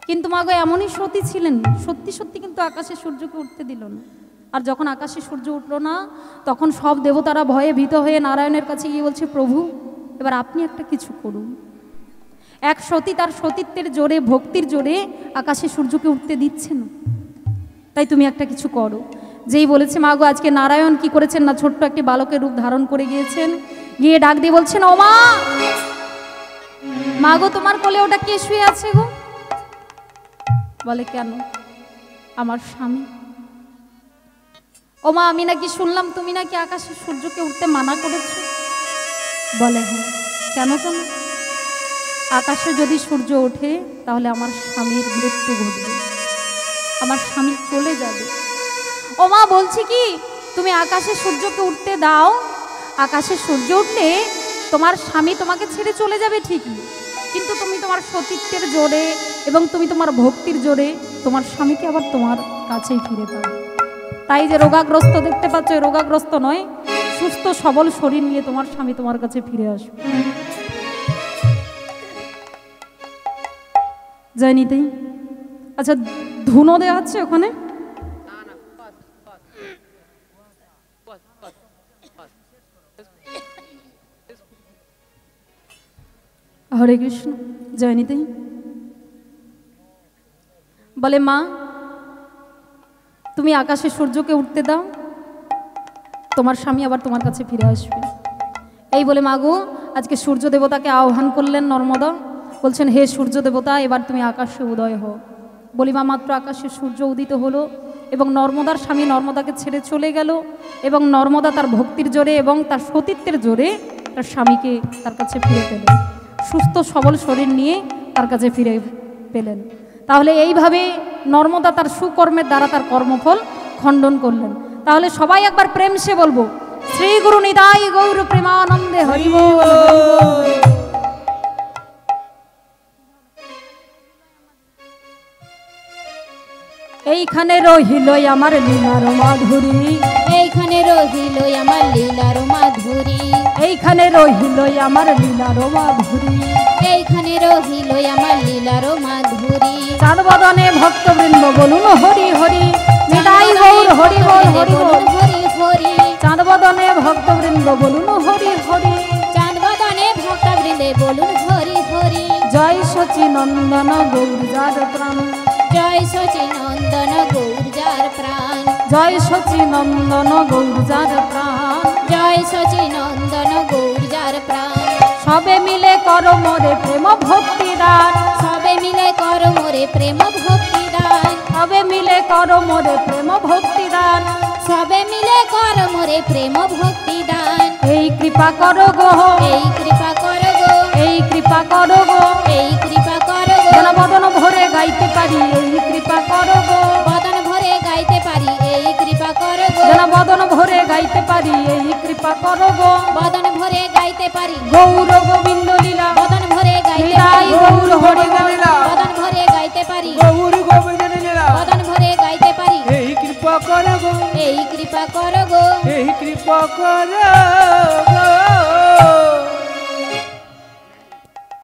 কিন্তু মাগো এমনই সতী ছিলেন, সত্যি সত্যি কিন্তু আকাশে সূর্যকে উঠতে দিল না। আর যখন আকাশে সূর্য উঠল না, তখন সব দেবতারা ভয়ে ভীত হয়ে নারায়ণের কাছে গিয়ে বলছে, প্রভু এবার আপনি একটা কিছু করুন। এক সতী তার সতীত্বের জোরে, ভক্তির জোরে আকাশে সূর্যকে উঠতে দিচ্ছে না, তাই তুমি একটা কিছু করো। যেই বলেছে, মাগো আজকে নারায়ণ কি করেছেন না, ছোট্ট একটি বালকের রূপ ধারণ করে গিয়েছেন, গিয়ে ডাক দিয়ে বলছেন, ও মা, মাগো তোমার কোলে ওটা কে শুয়ে আছে গো? বলে, কেন? আমার স্বামী। ও মা, আমি নাকি শুনলাম তুমি নাকি আকাশে সূর্যকে উঠতে মানা করেছো। বলে, হ্যাঁ। কেন জানো? আকাশে যদি সূর্য ওঠে তাহলে আমার স্বামীর মৃত্যু ঘটবে, আমার স্বামী চলে যাবে। ও মা, বলছি কি, তুমি আকাশে সূর্যকে উঠতে দাও, আকাশে সূর্য উঠলে তোমার স্বামী তোমাকে ছেড়ে চলে যাবে ঠিকই, কিন্তু তুমি তোমার সতীত্বের জোরে এবং তুমি তোমার ভক্তির জোরে তোমার স্বামীকে আবার তোমার কাছেই ফিরে পাবে। তাই যে রোগাগ্রস্ত দেখতে পাচ্ছ, রোগাগ্রস্ত নয়, সুস্থ সবল শরীর নিয়ে তোমার স্বামী তোমার কাছে ফিরে আসবে। যায়নি তাই? আচ্ছা, ধুনো দেওয়া আছে ওখানে? হরে কৃষ্ণ। জয়নী তাই বলে, মা তুমি আকাশে সূর্যকে উঠতে দাও, তোমার স্বামী আবার তোমার কাছে ফিরে আসবে। এই বলে মাগো আজকে সূর্য দেবতাকে আহ্বান করলেন নর্মদা। বলছেন, হে সূর্য দেবতা, এবার তুমি আকাশে উদয় হও। বলিমা মাত্র আকাশে সূর্য উদিত হলো এবং নর্মদার স্বামী নর্মদাকে ছেড়ে চলে গেল, এবং নর্মদা তার ভক্তির জোরে এবং তার সতীত্বের জোরে তার স্বামীকে তার কাছে ফিরে পেলেন, সুস্থ সবল শরীর নিয়ে তার কাছে ফিরে পেলেন। তাহলে এইভাবে নর্মদা তার সুকর্মের দ্বারা তার কর্মফল খণ্ডন করলেন। তাহলে সবাই একবার প্রেম সে বলবো, শ্রী গুরু নিতাই গৌর প্রেমানন্দে হরি বল। এইখানে রহিল আমার লীলার মাধুরী, এইখানে রহিল আমার লীলার মাধুরী, এইখানে রহিল আমার লীলার মাধুরী, এইখানে রহিল আমার লীলার মাধুরী। চাঁদ বদনে ভক্তবৃন্দ বলুন হরি হরি, নিতাই গৌর হরি বল হরি বল হরি হরি। চাঁদ বদনে ভক্তবৃন্দ বলুন হরি হরি, চাঁদ বদনে ভক্তবৃন্দে বলুন হরি হরি। জয় শচী নন্দন গৌর যার প্রাণ, জয় শচী নন্দন গৌর যার প্রাণ, জয় শচী নন্দন গৌর যার প্রাণ, জয় শচী নন্দন গৌর যার প্রাণ। সবে মিলে কর মোরে প্রেম ভক্তি দান, সবে মিলে কর মোরে প্রেম ভক্তি দান, সবে মিলে কর মোরে প্রেম ভক্তি দান, সবে মিলে কর মোরে প্রেম ভক্তি দান। এই কৃপা করো গো, এই কৃপা কর গো, এই কৃপা করো গো, এই কৃপা কর গো। যেন বদন ভরে গাইতে পারি এই কৃপা করো গো, বদন ভরে গাইতে পারি এই কৃপা কর গো, যেন বদন ভরে গাইতে পারি এই কৃপা করো গো। বদন ভরে গাইতে পারি গৌর গোবিন্দ লীলা, বদন ভরে গাইতে নিতাই পারি গৌর হরি বল, বদন ভরে গাইতে পারি গৌর গোবিন্দ লীলা, বদন ভরে গাইতে পারি এই কৃপা কর গো, এই কৃপা কর গো, এই কৃপা কর